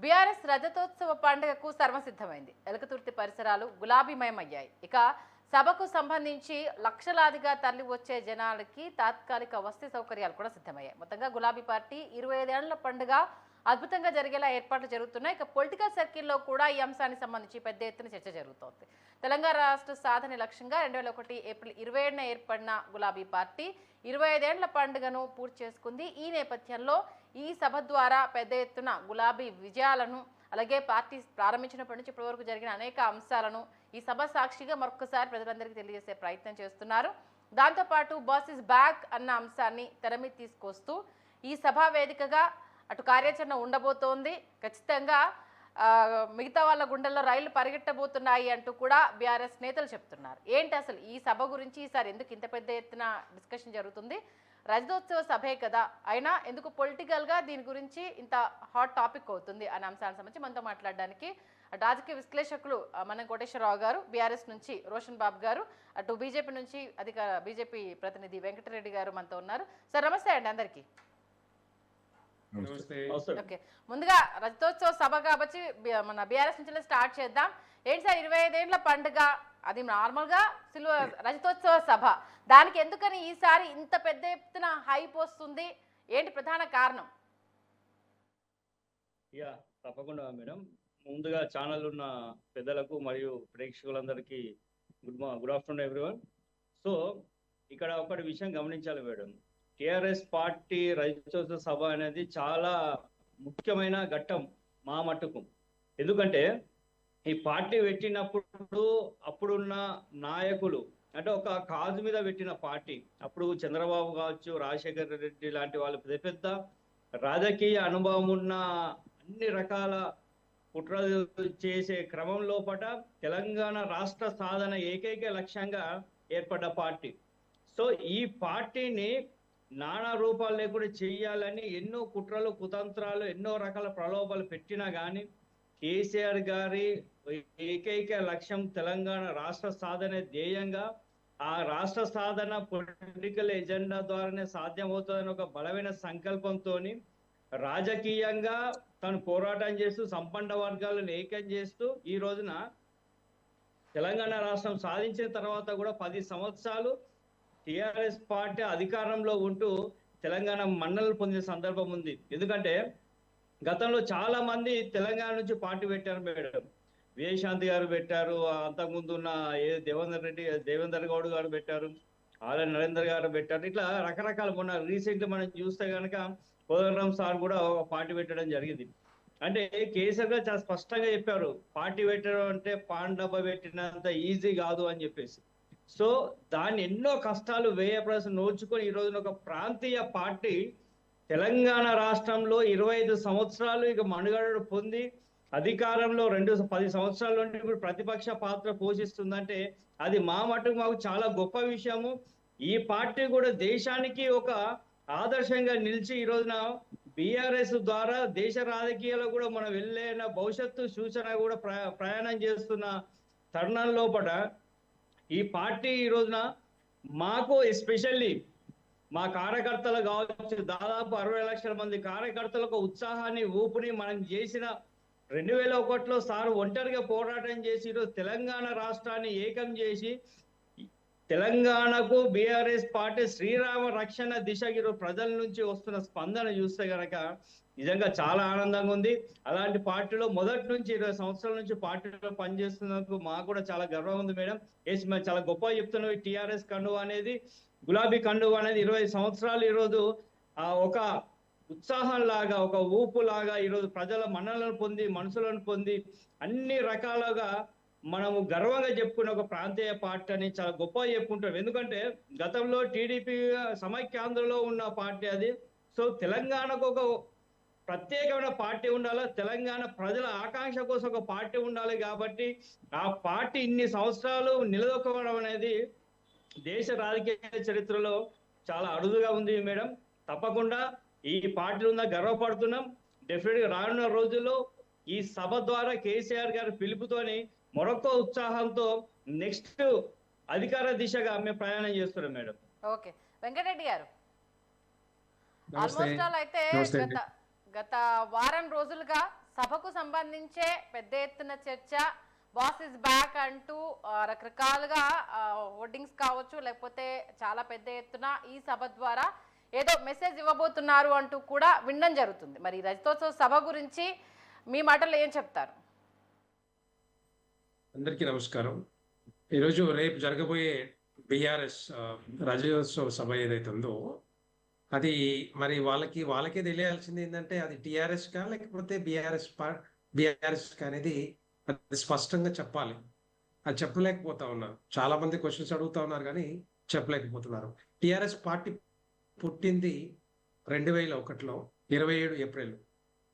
BRS రజతోత్సవ పండుగకు సర్వసిద్ధమైంది. ఎలకతుర్తి పరిసరాలు గులాబీమయమయ్యాయి. ఇక సభకు సంబంధించి లక్షలాదిగా తరలి వచ్చే జనాలకి తాత్కాలిక వసతి సౌకర్యాలు కూడా సిద్ధమయ్యాయి. మొత్తంగా గులాబీ పార్టీ 25 ఏళ్ల పండుగ అద్భుతంగా జరిగేలా ఏర్పాట్లు జరుగుతున్నాయి. ఇక పొలిటికల్ సర్కిల్లో కూడా ఈ అంశానికి సంబంధించి పెద్ద ఎత్తున చర్చ జరుగుతోంది. తెలంగాణ రాష్ట్ర సాధన లక్ష్యంగా 2001 ఏప్రిల్ 27న ఏర్పడిన గులాబీ పార్టీ 25 ఏళ్ల పండుగను పూర్తి చేసుకుంది. ఈ నేపథ్యంలో ఈ సభ ద్వారా పెద్ద ఎత్తున గులాబీ విజయాలను, అలాగే పార్టీ ప్రారంభించినప్పటి నుంచి ఇప్పటి వరకు జరిగిన అనేక అంశాలను ఈ సభ సాక్షిగా మరొకసారి ప్రజలందరికీ తెలియజేసే ప్రయత్నం చేస్తున్నారు. దాంతోపాటు బాస్ ఇస్ బ్యాక్ అన్న అంశాన్ని తెర మీద తీసుకొస్తూ ఈ సభా వేదికగా అటు కార్యాచరణ ఉండబోతోంది. ఖచ్చితంగా మిగతా వాళ్ళ గుండెల్లో రైళ్లు పరిగెట్టబోతున్నాయి అంటూ కూడా బీఆర్ఎస్ నేతలు చెప్తున్నారు. ఏంటి అసలు ఈ సభ గురించి ఈసారి ఎందుకు ఇంత పెద్ద ఎత్తున డిస్కషన్ జరుగుతుంది? రజతోత్సవ సభే కదా, అయినా ఎందుకు పొలిటికల్గా దీని గురించి ఇంత హాట్ టాపిక్ అవుతుంది అనే అంశానికి సంబంధించి మనతో మాట్లాడడానికి అటు రాజకీయ విశ్లేషకులు మన కోటేశ్వరరావు గారు, బీఆర్ఎస్ నుంచి రోషన్ బాబు గారు, అటు బీజేపీ నుంచి బీజేపీ ప్రతినిధి వెంకటరెడ్డి గారు మనతో ఉన్నారు. సార్ నమస్తే అండి అందరికీ. ఓకే, ముందుగా రజతోత్సవ సభ కాబట్టి మన బీఆర్ఎస్ నుంచి స్టార్ట్ చేద్దాం. ఏంటి సార్ 25 ఏళ్ల పండుగ, అది నార్మల్గా రజతోత్సవ సభ, దానికి ఎందుకని ఈసారి ఇంత పెద్ద ఎత్తున హైప్ వస్తుంది? ఏంటి ప్రధాన కారణం? తప్పకుండా మేడం, ముందుగా ఛానల్ ఉన్న పెద్దలకు మరియు ప్రేక్షకులందరికీ గుడ్ ఆఫ్టర్నూన్ ఎవ్రీవన్. సో ఇక్కడ ఒకటి విషయం గమనించాలి మేడం, టిఆర్ఎస్ పార్టీ రజతోత్సవ సభ అనేది చాలా ముఖ్యమైన ఘట్టం మా మట్టుకు. ఎందుకంటే ఈ పార్టీ పెట్టినప్పుడు అప్పుడున్న నాయకులు అంటే ఒక కాజు మీద పెట్టిన పార్టీ, అప్పుడు చంద్రబాబు కావచ్చు, రాజశేఖర్ రెడ్డి లాంటి వాళ్ళు పెద్ద పెద్ద రాజకీయ అనుభవం ఉన్న అన్ని రకాల కుట్రలు చేసే క్రమం లోపల తెలంగాణ రాష్ట్ర సాధన ఏకైక లక్ష్యంగా ఏర్పడ్డ పార్టీ. సో ఈ పార్టీని నానా రూపాలు లేకుండా చేయాలని ఎన్నో కుట్రలు, కుతంత్రాలు, ఎన్నో రకాల ప్రలోభాలు పెట్టినా కానీ కేసీఆర్ గారి ఏకైక లక్ష్యం తెలంగాణ రాష్ట్ర సాధన ధ్యేయంగా, ఆ రాష్ట్ర సాధన పొలిటికల్ ఎజెండా ద్వారానే సాధ్యమవుతుందని ఒక బలమైన సంకల్పంతో రాజకీయంగా తను పోరాటం చేస్తూ సంపన్న వర్గాలను ఏకం చేస్తూ ఈ రోజున తెలంగాణ రాష్ట్రం సాధించిన తర్వాత కూడా 10 సంవత్సరాలు టిఆర్ఎస్ పార్టీ అధికారంలో ఉంటూ తెలంగాణ మన్నలు పొందిన సందర్భం ఉంది. ఎందుకంటే గతంలో చాలా మంది తెలంగాణ నుంచి పార్టీ పెట్టారు మేడం. విజయశాంతి గారు పెట్టారు, అంతకుముందు ఉన్న దేవేందర్ గౌడ్ గారు పెట్టారు, ఆర్ఎన్ నరేందర్ గారు పెట్టారు, ఇట్లా రకరకాల మొన్న రీసెంట్ మనం చూస్తే కనుక కోదండరామ్ సార్ కూడా ఒక పార్టీ పెట్టడం జరిగింది. అంటే కేసీఆర్ గారు చాలా స్పష్టంగా చెప్పారు, పార్టీ పెట్టడం అంటే పాన్ డబ్బా పెట్టినంత ఈజీ కాదు అని చెప్పేసి. సో దాన్ని ఎన్నో కష్టాలు వ్యయప్రయాసం నోచుకొని ఈ రోజున ఒక ప్రాంతీయ పార్టీ తెలంగాణ రాష్ట్రంలో 25 సంవత్సరాలు ఇక మనుగడ పొంది అధికారంలో 10 సంవత్సరాల నుండి ఇప్పుడు ప్రతిపక్ష పాత్ర పోషిస్తుందంటే అది మా మటుకు మాకు చాలా గొప్ప విషయము. ఈ పార్టీ కూడా దేశానికి ఒక ఆదర్శంగా నిలిచి ఈ రోజున బీఆర్ఎస్ ద్వారా దేశ రాజకీయాల్లో కూడా మనం వెళ్ళిన భవిష్యత్తు సూచన కూడా ప్రయాణం చేస్తున్న తరుణం లోపల ఈ పార్టీ ఈ రోజున మాకు ఎస్పెషల్లీ మా కార్యకర్తలు కావచ్చు, దాదాపు 60 లక్షల మంది కార్యకర్తలకు ఉత్సాహాన్ని, ఊపిని మనం చేసిన 2001లో సార్ ఒంటరిగా పోరాటం చేసి ఈరోజు తెలంగాణ రాష్ట్రాన్ని ఏకం చేసి తెలంగాణకు బీఆర్ఎస్ పార్టీ శ్రీరామ రక్షణ దిశగా ఈరోజు ప్రజల నుంచి వస్తున్న స్పందన చూస్తే గనక నిజంగా చాలా ఆనందంగా ఉంది. అలాంటి పార్టీలో మొదటి నుంచి 20 సంవత్సరాల నుంచి పార్టీలో పనిచేస్తున్నందుకు మాకు కూడా చాలా గర్వం ఉంది మేడం. మేము చాలా గొప్పగా చెప్తున్నాం. ఈ టిఆర్ఎస్ కండువా అనేది, గులాబీ కండువా అనేది 20 సంవత్సరాలు ఈరోజు ఒక ఉత్సాహం లాగా, ఒక ఊపు లాగా ఈరోజు ప్రజల మన్నలను పొంది, మనసులను పొంది అన్ని రకాలుగా మనము గర్వంగా చెప్పుకునే ఒక ప్రాంతీయ పార్టీ అని చాలా గొప్పగా చెప్పుకుంటాం. ఎందుకంటే గతంలో టీడీపీ సమైక్యాంధ్రలో ఉన్న పార్టీ అది. సో తెలంగాణకు ఒక ప్రత్యేకమైన పార్టీ ఉండాలి, తెలంగాణ ప్రజల ఆకాంక్ష కోసం ఒక పార్టీ ఉండాలి. కాబట్టి ఆ పార్టీ ఇన్ని సంవత్సరాలు నిలదొక్కడం అనేది దేశ రాజకీయ చరిత్రలో చాలా అరుదుగా ఉంది మేడం. తప్పకుండా ఈ పార్టీ ఉన్న గర్వపడుతున్నాం. డెఫినెట్గా రానున్న రోజుల్లో ఈ సభ ద్వారా కేసీఆర్ గారి పిలుపుతోని మరొక ఉత్సాహంతో నెక్స్ట్ అధికార దిశగా మేము ప్రయాణం చేస్తున్నాం మేడం. ఓకే, వెంకటరెడ్డి గారు, ఆల్మోస్ట్ ఆల్ అయితే గత వారం రోజులుగా సభకు సంబంధించే పెద్ద ఎత్తున చర్చ, బాస్ ఇస్ బ్యాక్ అంటూ రకరకాలుగా హోర్డింగ్స్ కావచ్చు, లేకపోతే చాలా పెద్ద ఎత్తున ఈ సభ ద్వారా ఏదో మెసేజ్ ఇవ్వబోతున్నారు అంటూ కూడా వినడం జరుగుతుంది. మరి రజతోత్సవ సభ గురించి మీ మాటల్లో ఏం చెప్తారు? అందరికీ నమస్కారం. ఈరోజు రేపు జరగబోయే బిఆర్ఎస్ రజతోత్సవ సభ ఏదైతే ఉందో అది మరి వాళ్ళకే తెలియాల్సింది ఏంటంటే అది టిఆర్ఎస్ కా లేకపోతే బిఆర్ఎస్ కా అనేది అది స్పష్టంగా చెప్పాలి. అది చెప్పలేకపోతా ఉన్నారు. చాలా మంది క్వశ్చన్స్ అడుగుతా ఉన్నారు కానీ చెప్పలేకపోతున్నారు. టిఆర్ఎస్ పార్టీ పుట్టింది 2001లో 27 ఏప్రిల్.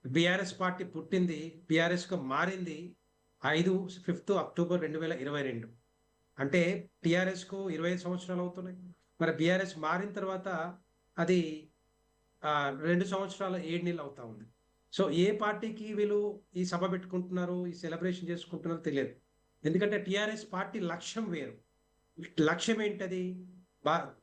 బిఆర్ఎస్ పార్టీ పుట్టింది, బిఆర్ఎస్ గా మారింది 5 అక్టోబర్ 2022. అంటే టిఆర్ఎస్ కు 25 సంవత్సరాలు అవుతున్నాయి. మరి బిఆర్ఎస్ మారిన తర్వాత అది 2 సంవత్సరాల 7 నెలలు అవుతా ఉంది. సో ఏ పార్టీకి వీళ్ళు ఈ సభ పెట్టుకుంటున్నారు, ఈ సెలబ్రేషన్ చేసుకుంటున్నారో తెలియదు. ఎందుకంటే టిఆర్ఎస్ పార్టీ లక్ష్యం వేరు. లక్ష్యం ఏంటది?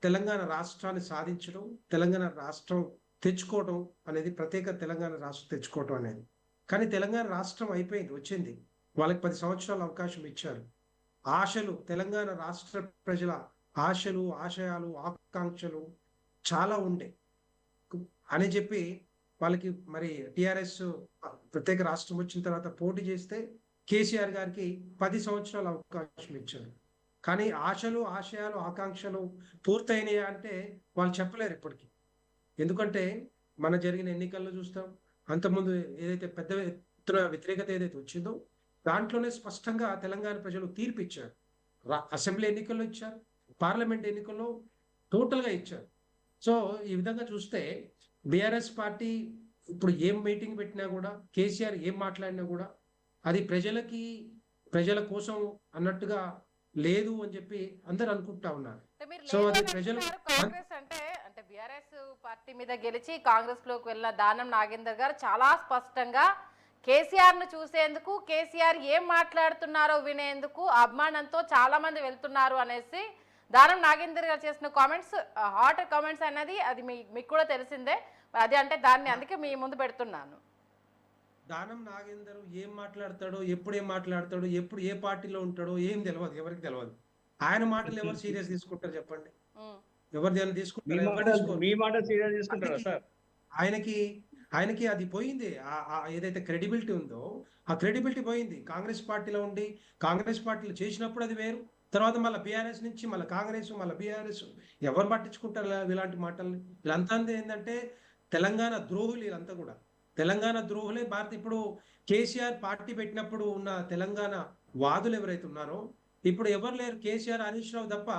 తెలంగాణ రాష్ట్రాన్ని సాధించడం, తెలంగాణ రాష్ట్రం తెచ్చుకోవడం అనేది, ప్రత్యేక తెలంగాణ రాష్ట్రం తెచ్చుకోవడం అనేది. కానీ తెలంగాణ రాష్ట్రం అయిపోయింది, వచ్చింది. వాళ్ళకి 10 సంవత్సరాల అవకాశం ఇచ్చారు. ఆశలు, తెలంగాణ రాష్ట్ర ప్రజల ఆశలు, ఆశయాలు, ఆకాంక్షలు చాలా ఉండే అని చెప్పి వాళ్ళకి మరి టిఆర్ఎస్ ప్రత్యేక రాష్ట్రం వచ్చిన తర్వాత పోటీ చేస్తే కేసీఆర్ గారికి 10 సంవత్సరాల అవకాశం ఇచ్చారు. కానీ ఆశలు, ఆశయాలు, ఆకాంక్షలు పూర్తయినాయా అంటే వాళ్ళు చెప్పలేరు ఇప్పటికీ. ఎందుకంటే మన జరిగిన ఎన్నికల్లో చూస్తాం, అంతకుముందు ఏదైతే పెద్ద ఎత్తున వ్యతిరేకత ఏదైతే వచ్చిందో దాంట్లోనే స్పష్టంగా తెలంగాణ ప్రజలు తీర్పు ఇచ్చారు. అసెంబ్లీ ఎన్నికల్లో ఇచ్చారు, పార్లమెంట్ ఎన్నికల్లో టోటల్గా ఇచ్చారు. సో ఈ విధంగా చూస్తే బిఆర్ఎస్ పార్టీ ఇప్పుడు ఏం మీటింగ్ పెట్టినా కూడా, కేసీఆర్ ఏం మాట్లాడినా కూడా అది ప్రజల కోసం అన్నట్టుగా లేదు అని చెప్పి అందరు అనుకుంటా ఉన్నారు. సో అది ప్రజలు కాంగ్రెస్ అంటే బిఆర్ఎస్ పార్టీ మీద గెలిచి కాంగ్రెస్ లోకి వెళ్ళిన దానం నాగేందర్ గారు చాలా స్పష్టంగా కేసీఆర్ ను చూసేందుకు, కేసీఆర్ ఏం మాట్లాడుతున్నారో వినేందుకు అభిమానంతో చాలా మంది వెళ్తున్నారు అనేసి దానం నాగేందర్ గారు చేసిన కామెంట్స్, హాట్ కామెంట్స్ అన్నది అది మీకు కూడా తెలిసిందే. అది అంటే దాన్ని అందుకే మీ ముందు పెడుతున్నాను. దానం నాగేందర్ ఏం మాట్లాడతాడో, ఎప్పుడు ఏం మాట్లాడతాడో, ఎప్పుడు ఏ పార్టీలో ఉంటాడో ఏం తెలియదు, ఎవరికి తెలియదు. ఆయన మాటలు ఎవరు సీరియస్ తీసుకుంటారు చెప్పండి? ఎవరు దాన్ని తీసుకుంటారు? ఆయనకి అది పోయింది. ఏదైతే క్రెడిబిలిటీ ఉందో ఆ క్రెడిబిలిటీ పోయింది. కాంగ్రెస్ పార్టీలో ఉండి కాంగ్రెస్ పార్టీలో చేసినప్పుడు అది వేరు, తర్వాత మళ్ళీ బీఆర్ఎస్ నుంచి మళ్ళీ కాంగ్రెస్, మళ్ళీ బీఆర్ఎస్, ఎవరు పట్టించుకుంటారు ఇలాంటి మాటల్ని? వీళ్ళంతా ఏంటంటే తెలంగాణ ద్రోహులు. వీళ్ళంతా కూడా తెలంగాణ ద్రోహులే. ఇప్పుడు కేసీఆర్ పార్టీ పెట్టినప్పుడు ఉన్న తెలంగాణ వాదులు ఎవరైతే ఉన్నారో ఇప్పుడు ఎవరు లేరు. కేసీఆర్, హరీష్ రావు తప్ప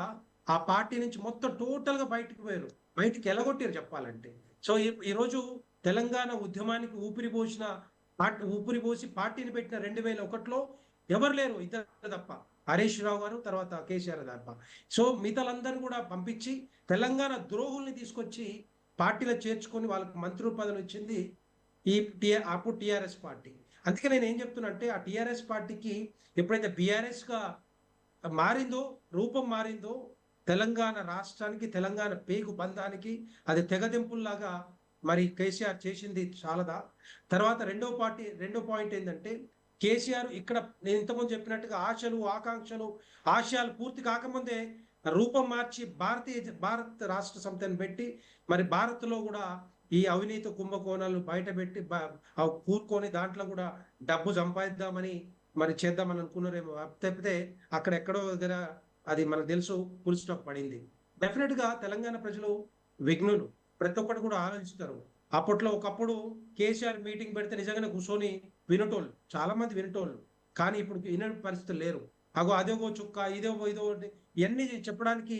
ఆ పార్టీ నుంచి మొత్తం టోటల్ గా బయటకు పోయారు, బయటికి ఎలగొట్టారు చెప్పాలంటే. సో ఈరోజు తెలంగాణ ఉద్యమానికి ఊపిరి పోసి పార్టీని పెట్టిన 2001లో ఎవరు లేరు, ఇద్దరు తప్ప, హరీష్ రావు గారు, తర్వాత కేసీఆర్ తప్ప. సో మిగతాలందరూ కూడా పంపించి తెలంగాణ ద్రోహుల్ని తీసుకొచ్చి పార్టీలో చేర్చుకొని వాళ్ళకి మంత్రి పదవులు ఇచ్చింది అప్పుడు టిఆర్ఎస్ పార్టీ. అందుకే నేను ఏం చెప్తున్నా అంటే ఆ టిఆర్ఎస్ పార్టీకి ఎప్పుడైతే బిఆర్ఎస్ గా మారిందో, రూపం మారిందో, తెలంగాణ రాష్ట్రానికి, తెలంగాణ పేగు బంధానికి అది తెగదెంపుల్లాగా మరి కేసీఆర్ చేసింది చాలదా? తర్వాత రెండో పాయింట్ ఏంటంటే కేసీఆర్ ఇక్కడ నేను ఇంతకుముందు చెప్పినట్టుగా ఆశలు, ఆకాంక్షలు, ఆశయాలు పూర్తి కాకముందే రూపం మార్చి భారత రాష్ట్ర సమితిని పెట్టి మరి భారత్లో కూడా ఈ అవినీతి కుంభకోణాలు బయట పెట్టి కూరుకొని దాంట్లో కూడా డబ్బు సంపాదిద్దామని మరి చేద్దామని అనుకున్నారేమో తప్పితే అక్కడెక్కడో దగ్గర అది మనకు తెలుసు ఫుల్ స్టాప్ పడింది. డెఫినెట్ గా తెలంగాణ ప్రజలు విఘ్నులు, ప్రతి ఒక్కటి కూడా ఆలోచిస్తారు. అప్పట్లో ఒకప్పుడు కేసీఆర్ మీటింగ్ పెడితే నిజంగానే కూర్చొని వినటోళ్ళు, చాలా మంది వినటోళ్ళు. కానీ ఇప్పుడు వినే పరిస్థితులు లేరు. అదేగో చుక్క, ఇదో ఇవన్నీ చెప్పడానికి,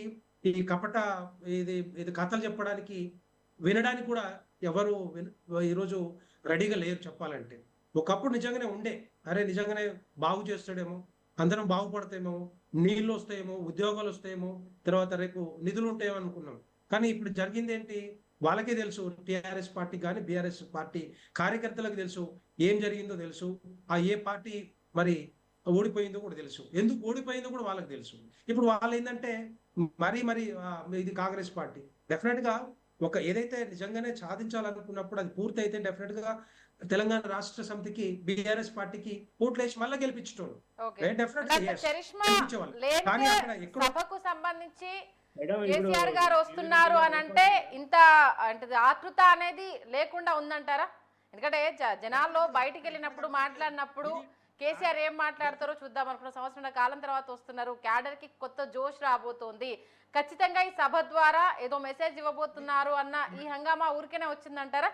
ఈ కపట ఇది కథలు చెప్పడానికి, వినడానికి కూడా ఎవరు ఈరోజు రెడీగా లేరు చెప్పాలంటే. ఒకప్పుడు నిజంగానే ఉండే, అరే నిజంగానే బాగు చేస్తాడేమో, అందరం బాగుపడతామేమో, నీళ్ళు వస్తాయేమో, ఉద్యోగాలు వస్తాయేమో, తర్వాత రేపు నిధులు ఉంటాయేమో అనుకున్నాం. కానీ ఇప్పుడు జరిగింది ఏంటి? వాళ్ళకే తెలుసు, టిఆర్ఎస్ పార్టీ కానీ బిఆర్ఎస్ పార్టీ కార్యకర్తలకు తెలుసు ఏం జరిగిందో తెలుసు. ఏ పార్టీ మరి ఓడిపోయిందో కూడా తెలుసు, ఎందుకు ఓడిపోయిందో కూడా వాళ్ళకి తెలుసు. ఇప్పుడు వాళ్ళు ఏంటంటే మరి ఇది కాంగ్రెస్ పార్టీ డెఫినెట్ గా ఏదైతే నిజంగానే సాధించాలనుకున్నప్పుడు అది పూర్తి అయితే డెఫినెట్ గా తెలంగాణ రాష్ట్ర సమితికి బీఆర్ఎస్ పార్టీకి ఓట్లేసి మళ్ళీ గెలిపించటోళ్ళు. ఓకే డెఫినెట్లీ అంటే yes, చరిష్మా గెలిపించేవాళ్ళు. కానీ లేనిదే అక్కడ ఎక్కడో సభకు సంబంధించి మేడం ఇప్పుడు కేసీఆర్ గారు వస్తున్నారు అని అంటే ఇంత అంటే ఆతృత అనేది లేకుండా ఉందంటారా? ఎందుకంటే జనాల్లో బయటికి వెళ్ళినప్పుడు మాట్లాడినప్పుడు కేసీఆర్ ఏం మాట్లాడతారో చూద్దాం అనుకున్న సంవత్సరాల కాలం తర్వాత వస్తున్నారు, క్యాడర్ కి కొత్త జోష్ రాబోతోంది, ఖచ్చితంగా ఈ సభ ద్వారా ఏదో మెసేజ్ ఇవ్వబోతున్నారు అన్న ఈ హంగామా ఊరికేనే వచ్చిందంటారా?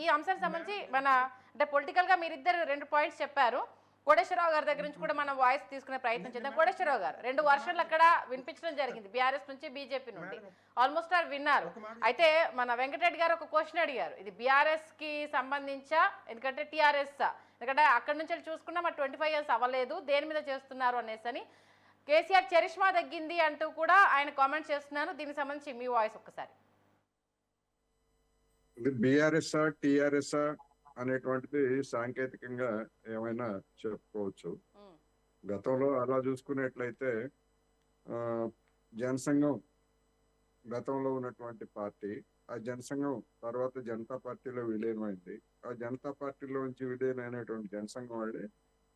ఈ అంశానికి సంబంధించి మన అంటే పొలిటికల్ గా మీరిద్దరు 2 పాయింట్స్ చెప్పారు. కోటేశ్వరరావు గారి దగ్గర నుంచి కూడా మనం వాయిస్ తీసుకునే ప్రయత్నం చేద్దాం. కోటేశ్వరరావు గారు 2 వర్షన్లు అక్కడ వినిపించడం జరిగింది, బీఆర్ఎస్ నుంచి బీజేపీ నుండి ఆల్మోస్ట్ ఆల్ విన్నారు. అయితే మన వెంకటరెడ్డి గారు ఒక క్వశ్చన్ అడిగారు, ఇది బీఆర్ఎస్ కి సంబంధించా ఎందుకంటే టీఆర్ఎస్, ఎందుకంటే అక్కడ నుంచి చూసుకున్నా మరి 25 years అవ్వలేదు, దేని మీద చేస్తున్నారు అనేసి అని. కేసీఆర్ చరిష్మా తగ్గింది అంటూ కూడా ఆయన కామెంట్ చేస్తున్నారు. దీనికి సంబంధించి మీ వాయిస్ ఒక్కసారి. బీఆర్ఎస్ టిఆర్ఎస్ అనేటువంటిది సాంకేతికంగా ఏమైనా చెప్పుకోవచ్చు. గతంలో అలా చూసుకున్నట్లయితే జనసంఘం గతంలో ఉన్నటువంటి పార్టీ, ఆ జనసంఘం తర్వాత జనతా పార్టీలో విలీనమైంది. ఆ జనతా పార్టీలో నుంచి విలీనమైనటువంటి జనసంఘం వాళ్ళే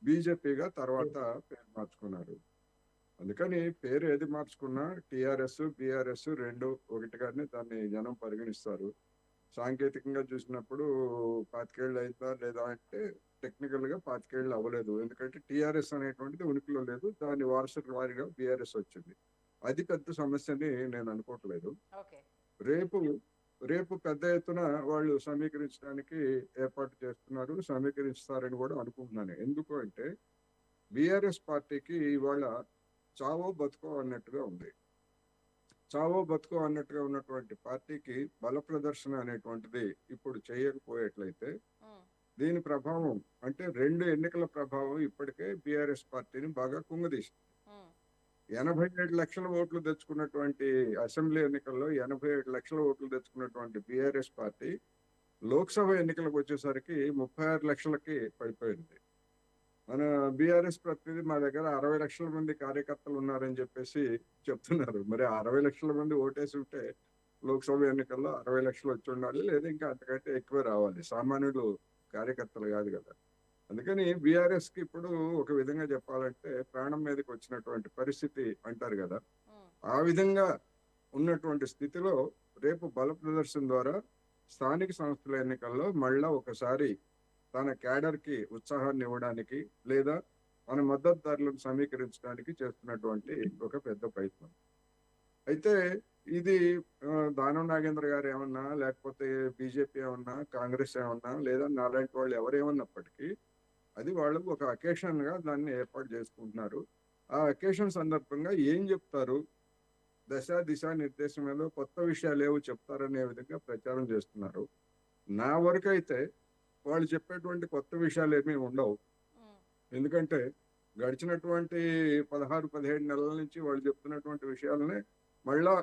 బీజేపీగా తర్వాత పేరు మార్చుకున్నారు. అందుకని పేరు ఏది మార్చుకున్నా టిఆర్ఎస్ బీఆర్ఎస్ 2 ఒకటిగానే దాన్ని జనం పరిగణిస్తారు. సాంకేతికంగా చూసినప్పుడు 25 ఏళ్ళు అయిందా లేదా అంటే టెక్నికల్ గా 25 ఏళ్ళు అవ్వలేదు. ఎందుకంటే టిఆర్ఎస్ అనేటువంటిది ఉనికిలో లేదు, దాని వారసుల వారిగా బీఆర్ఎస్ వచ్చింది. అది పెద్ద సమస్యని నేను అనుకోవట్లేదు. రేపు పెద్ద ఎత్తున వాళ్ళు సమీకరించడానికి ఏర్పాటు చేస్తున్నారు, సమీకరిస్తారని కూడా అనుకుంటున్నాను. ఎందుకు అంటే బీఆర్ఎస్ పార్టీకి ఇవాళ చావో బతుకో అన్నట్టుగా ఉంది. చావో బతుకో అన్నట్టుగా ఉన్నటువంటి పార్టీకి బల ప్రదర్శన అనేటువంటిది ఇప్పుడు చేయకపోయేట్లయితే దీని ప్రభావం అంటే 2 ఎన్నికల ప్రభావం ఇప్పటికే బీఆర్ఎస్ పార్టీని బాగా కుంగదీసింది. 87 లక్షల ఓట్లు తెచ్చుకున్నటువంటి అసెంబ్లీ ఎన్నికల్లో 87 లక్షల ఓట్లు తెచ్చుకున్నటువంటి బీఆర్ఎస్ పార్టీ లోక్సభ ఎన్నికలకు వచ్చేసరికి 36 లక్షలకి పడిపోయింది. మన బీఆర్ఎస్ ప్రతినిధి మా దగ్గర 60 లక్షల మంది కార్యకర్తలు ఉన్నారని చెప్పేసి చెప్తున్నారు. మరి 60 లక్షల మంది ఓటేసి ఉంటే లోక్సభ ఎన్నికల్లో 60 లక్షలు వచ్చి ఉండాలి, లేదా ఇంకా అంతకంటే ఎక్కువ రావాలి. సామాన్యులు కార్యకర్తలు కాదు కదా. అందుకని బీఆర్ఎస్ కి ఇప్పుడు ఒక విధంగా చెప్పాలంటే ప్రాణం మీదకి వచ్చినటువంటి పరిస్థితి అంటారు కదా, ఆ విధంగా ఉన్నటువంటి స్థితిలో రేపు బల ప్రదర్శన ద్వారా స్థానిక సంస్థల ఎన్నికల్లో మళ్ళా ఒకసారి తన క్యాడర్ కి ఉత్సాహాన్ని ఇవ్వడానికి లేదా మన మద్దతుదారులను సమీకరించడానికి చేస్తున్నటువంటి ఒక పెద్ద ప్రయత్నం. అయితే ఇది దానం నాగేంద్ర గారు ఏమన్నా, లేకపోతే బీజేపీ ఏమన్నా, కాంగ్రెస్ ఏమన్నా, లేదా నాలాంటి వాళ్ళు ఎవరేమన్నప్పటికీ అది వాళ్ళు ఒక అకేషన్ గా దాన్ని ఏర్పాటు చేసుకుంటున్నారు. ఆ అకేషన్ సందర్భంగా ఏం చెప్తారు, దిశ నిర్దేశం ఏదో కొత్త విషయాలు ఏవో చెప్తారనే విధంగా ప్రచారం చేస్తున్నారు. నా వరకు అయితే వాళ్ళు చెప్పేటువంటి కొత్త విషయాలు ఏమీ ఉండవు. ఎందుకంటే గడిచినటువంటి 16-17 నెలల నుంచి వాళ్ళు చెప్తున్నటువంటి విషయాలనే మళ్ళా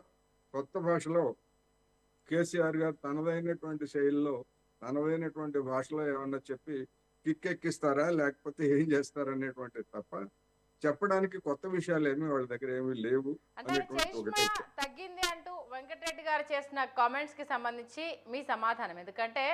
కొత్త భాషలో కేసీఆర్ గారు తనదైనటువంటి శైలిలో తనదైనటువంటి భాషలో ఏమన్నా చెప్పి కిక్కెక్కిస్తారా లేకపోతే ఏం చేస్తారనేటువంటి తప్ప చెప్పడానికి కొత్త విషయాలు ఏమీ వాళ్ళ దగ్గర ఏమీ లేవు. తగ్గింది అంటూ వెంకటరెడ్డి గారు చేసిన కామెంట్స్ కి సంబంధించి మీ సమాధానం, ఎందుకంటే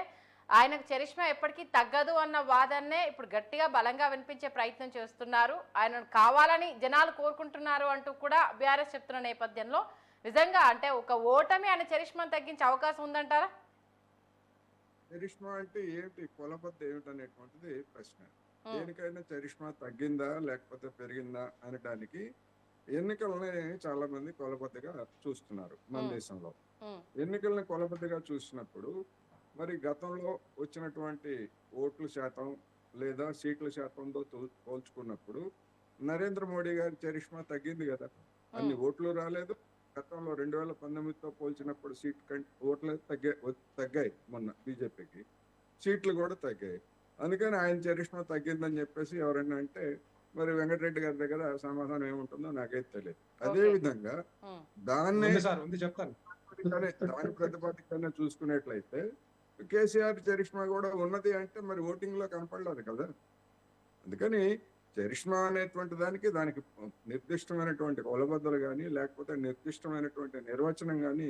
ఆయనకు చరిష్మా ఎప్పటికీ తగ్గదు అన్న వాదన్నే ఇప్పుడు గట్టిగా బలంగా వినిపించే ప్రయత్నం చేస్తున్నారు, ఆయన కావాలని జనాలు కోరుకుంటున్నారు అంటూ కూడా బీఆర్ఎస్ చెప్తున్న నేపథ్యంలో నిజంగా అంటే ఒక ఓటమి ఆయన చరిష్మాను తగ్గించే అవకాశం ఉందంటారా? చరిష్మా అంటే ఏంటి, కొలబద్ద ఏమిటనేటువంటిది ప్రశ్న. దేనికైనా చరిష్మా తగ్గిందా లేకపోతే పెరిగిందా అనడానికి ఎన్నికలని చాలా మంది కొలబద్దగా చూస్తున్నారు మన దేశంలో. ఎన్నికలను కొలబద్దగా చూసినప్పుడు మరి గతంలో వచ్చినటువంటి ఓట్ల శాతం లేదా సీట్ల శాతంతో పోల్చుకున్నప్పుడు నరేంద్ర మోడీ గారి చరిష్మా తగ్గింది కదా. అన్ని ఓట్లు రాలేదు. గతంలో 2019తో పోల్చినప్పుడు ఓట్లు తగ్గాయి మొన్న బీజేపీకి, సీట్లు కూడా తగ్గాయి. అందుకని ఆయన చరిష్మా తగ్గిందని చెప్పేసి ఎవరైనా అంటే మరి వెంకటరెడ్డి గారి దగ్గర సమాధానం ఏముంటుందో నాకైతే తెలియదు. అదే విధంగా దాన్ని దాని ప్రతిపాదికన్నా చూసుకున్నట్లయితే కేసీఆర్ చరిష్మా కూడా ఉన్నది అంటే మరి ఓటింగ్ లో కనపడలేదు కదా. అందుకని చరిష్మా అనేటువంటి దానికి నిర్దిష్టమైనటువంటి కొలబద్దలు కానీ లేకపోతే నిర్దిష్టమైనటువంటి నిర్వచనం కానీ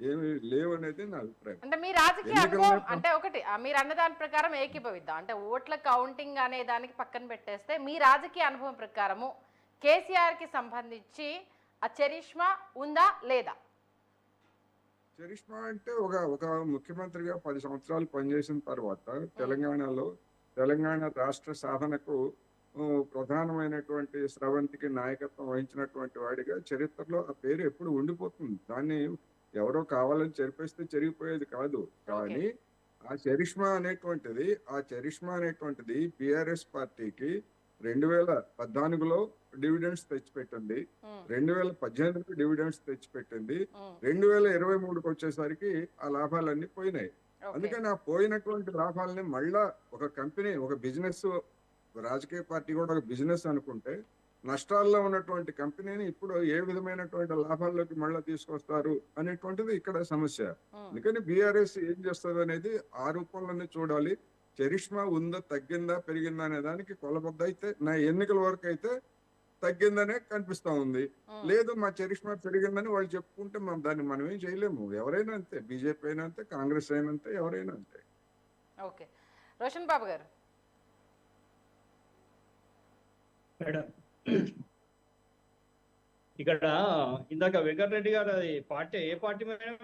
ఏమి లేవు అనేది నా అభిప్రాయం. అంటే మీ రాజకీయ ఎన్నికల అనుభవం నేపథ్యం- అంటే ఒకటి మీరు అన్న దాని ప్రకారం ఏకీభవిద్దాం. అంటే ఓట్ల కౌంటింగ్ అనే దానికి పక్కన పెట్టేస్తే మీ రాజకీయ అనుభవం ప్రకారము కేసీఆర్ కి సంబంధించి ఆ చరిష్మా ఉందా లేదా? చరిష్మా అంటే ఒక ముఖ్యమంత్రిగా 10 సంవత్సరాలు పనిచేసిన తర్వాత తెలంగాణ రాష్ట్ర సాధనకు ప్రధానమైనటువంటి స్రవంతికి నాయకత్వం వహించినటువంటి వాడిగా చరిత్రలో ఆ పేరు ఎప్పుడు ఉండిపోతుంది. దాన్ని ఎవరో కావాలని చెరిపేస్తే చెరిగిపోయేది కాదు. కానీ ఆ చరిష్మా అనేటువంటిది బిఆర్ఎస్ పార్టీకి 2014లో డివిడెండ్స్ తెచ్చిపెట్టింది, 2018కి డివిడెండ్స్ తెచ్చిపెట్టింది, 2023కి వచ్చేసరికి ఆ లాభాలన్నీ పోయినాయి. అందుకని ఆ పోయినటువంటి లాభాలని మళ్ళా ఒక కంపెనీ, ఒక బిజినెస్, రాజకీయ పార్టీ కూడా ఒక బిజినెస్ అనుకుంటే నష్టాల్లో ఉన్నటువంటి కంపెనీని ఇప్పుడు ఏ విధమైనటువంటి లాభాల్లోకి మళ్ళీ తీసుకొస్తారు అనేటువంటిది ఇక్కడ సమస్య. అందుకని బీఆర్ఎస్ ఏం చేస్తుంది అనేది ఆ రూపంలోనే చూడాలి. చరిష్మా ఉందా, తగ్గిందా, పెరిగిందా అనే దానికి కొలబద్ద అయితే నా ఎన్నికల వరకు అయితే తగ్గిందనే కనిపిస్తా ఉంది. లేదు మా చరిష్మా పెరిగిందని వాళ్ళు చెప్పుకుంటే దాన్ని మనం ఏం చేయలేము. ఎవరైనా అంతే, బీజేపీ అయినా అంతే, కాంగ్రెస్ అయినా అంతే, ఎవరైనా అంతే. ఓకే, రోషన్ బాబు గారు. మేడం, ఇక్కడ ఇందాక వెంకటరెడ్డి గారు అది పార్టీ ఏ party madam?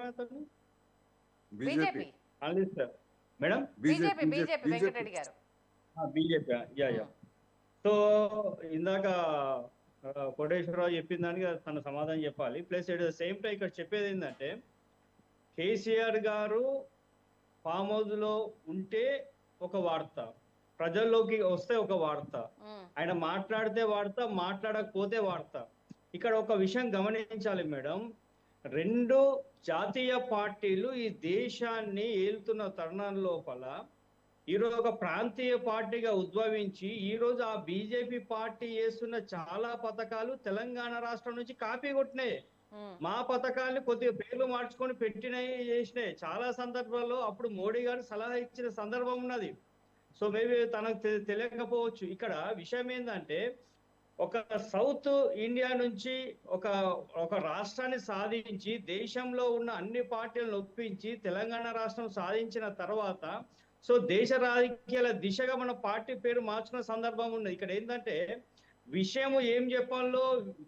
BJP analyst madam, BJP Venkatreddy గారు బీజేపీ. యా. సో ఇందాక కోటేశ్వరరావు చెప్పిన దానికి తన సమాధానం చెప్పాలి. Plus at the same time ఇక్కడ చెప్పేది ఏంటంటే కేసీఆర్ గారు ఫామ్ హౌస్ లో ఉంటే ఒక వార్త, ప్రజల్లోకి వస్తే ఒక వార్త, ఆయన మాట్లాడితే వార్త, మాట్లాడకపోతే వార్త. ఇక్కడ ఒక విషయం గమనించాలి మేడం, 2 జాతీయ పార్టీలు ఈ దేశాన్ని ఏలుతున్న తరుణం లోపల ఈరోజు ఒక ప్రాంతీయ పార్టీగా ఉద్భవించి ఈరోజు ఆ బీజేపీ పార్టీ చేస్తున్న చాలా పథకాలు తెలంగాణ రాష్ట్రం నుంచి కాపీ కొట్టినాయి. మా పథకాన్ని కొద్దిగా పేర్లు మార్చుకొని పెట్టినాయి, చేసినాయి. చాలా సందర్భాల్లో అప్పుడు మోడీ గారు సలహా ఇచ్చిన సందర్భం ఉన్నది. సో మేబీ తనకు తెలియకపోవచ్చు. ఇక్కడ విషయం ఏంటంటే ఒక సౌత్ ఇండియా నుంచి ఒక రాష్ట్రాన్ని సాధించి దేశంలో ఉన్న అన్ని పార్టీలను ఒప్పించి తెలంగాణ రాష్ట్రం సాధించిన తర్వాత సో దేశ రాజకీయాల దిశగా మన పార్టీ పేరు మార్చుకున్న సందర్భం ఉన్నది. ఇక్కడ ఏంటంటే విషయం ఏం చెప్పాలో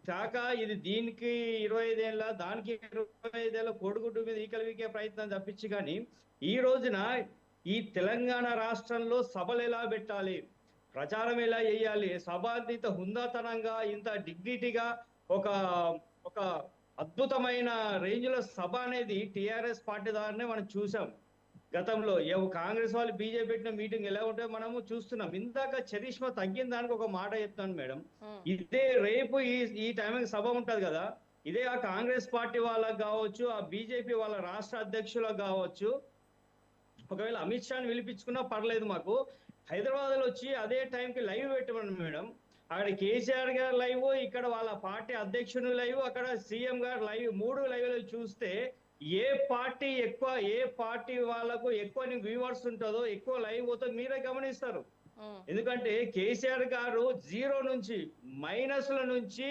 కాక ఇది దీనికి 25 ఏళ్ళ, దానికి 25 ఏళ్ళ కోడిగుడ్డు మీద ఈకలివికే ప్రయత్నం తప్పించి కానీ ఈ రోజున ఈ తెలంగాణ రాష్ట్రంలో సభలు ఎలా పెట్టాలి, ప్రచారం ఎలా చేయాలి, సభ ఇంత హుందాతనంగా, ఇంత డిగ్నిటీగా ఒక అద్భుతమైన రేంజ్ లో సభ అనేది టిఆర్ఎస్ పార్టీ ద్వారానే మనం చూసాం. గతంలో కాంగ్రెస్ వాళ్ళు బీజేపీ పెట్టిన మీటింగ్ ఎలా ఉంటే మనము చూస్తున్నాం. ఇందాక చరిష్మా తగ్గిన దానికి ఒక మాట చెప్తాను మేడం. ఇదే రేపు ఈ టైంకి సభ ఉంటది కదా, ఇదే ఆ కాంగ్రెస్ పార్టీ వాళ్ళకి కావచ్చు, ఆ బీజేపీ వాళ్ళ రాష్ట్ర అధ్యక్షులకు కావచ్చు, ఒకవేళ అమిత్ షాని పిలిపించుకున్నా పర్లేదు, మాకు హైదరాబాద్ లో వచ్చి అదే టైంకి లైవ్ పెట్టమని మేడం. అక్కడ కేసీఆర్ గారు లైవ్, ఇక్కడ వాళ్ళ పార్టీ అధ్యక్షుని లైవ్, అక్కడ సీఎం గారు లైవ్, 3 లైవ్లు చూస్తే ఏ పార్టీ వాళ్ళకు ఎక్కువ వ్యూవర్స్ ఉంటుందో, ఎక్కువ లైవ్ పోతుందో మీరే గమనిస్తారు. ఎందుకంటే కేసీఆర్ గారు 0 నుంచి మైనస్ల నుంచి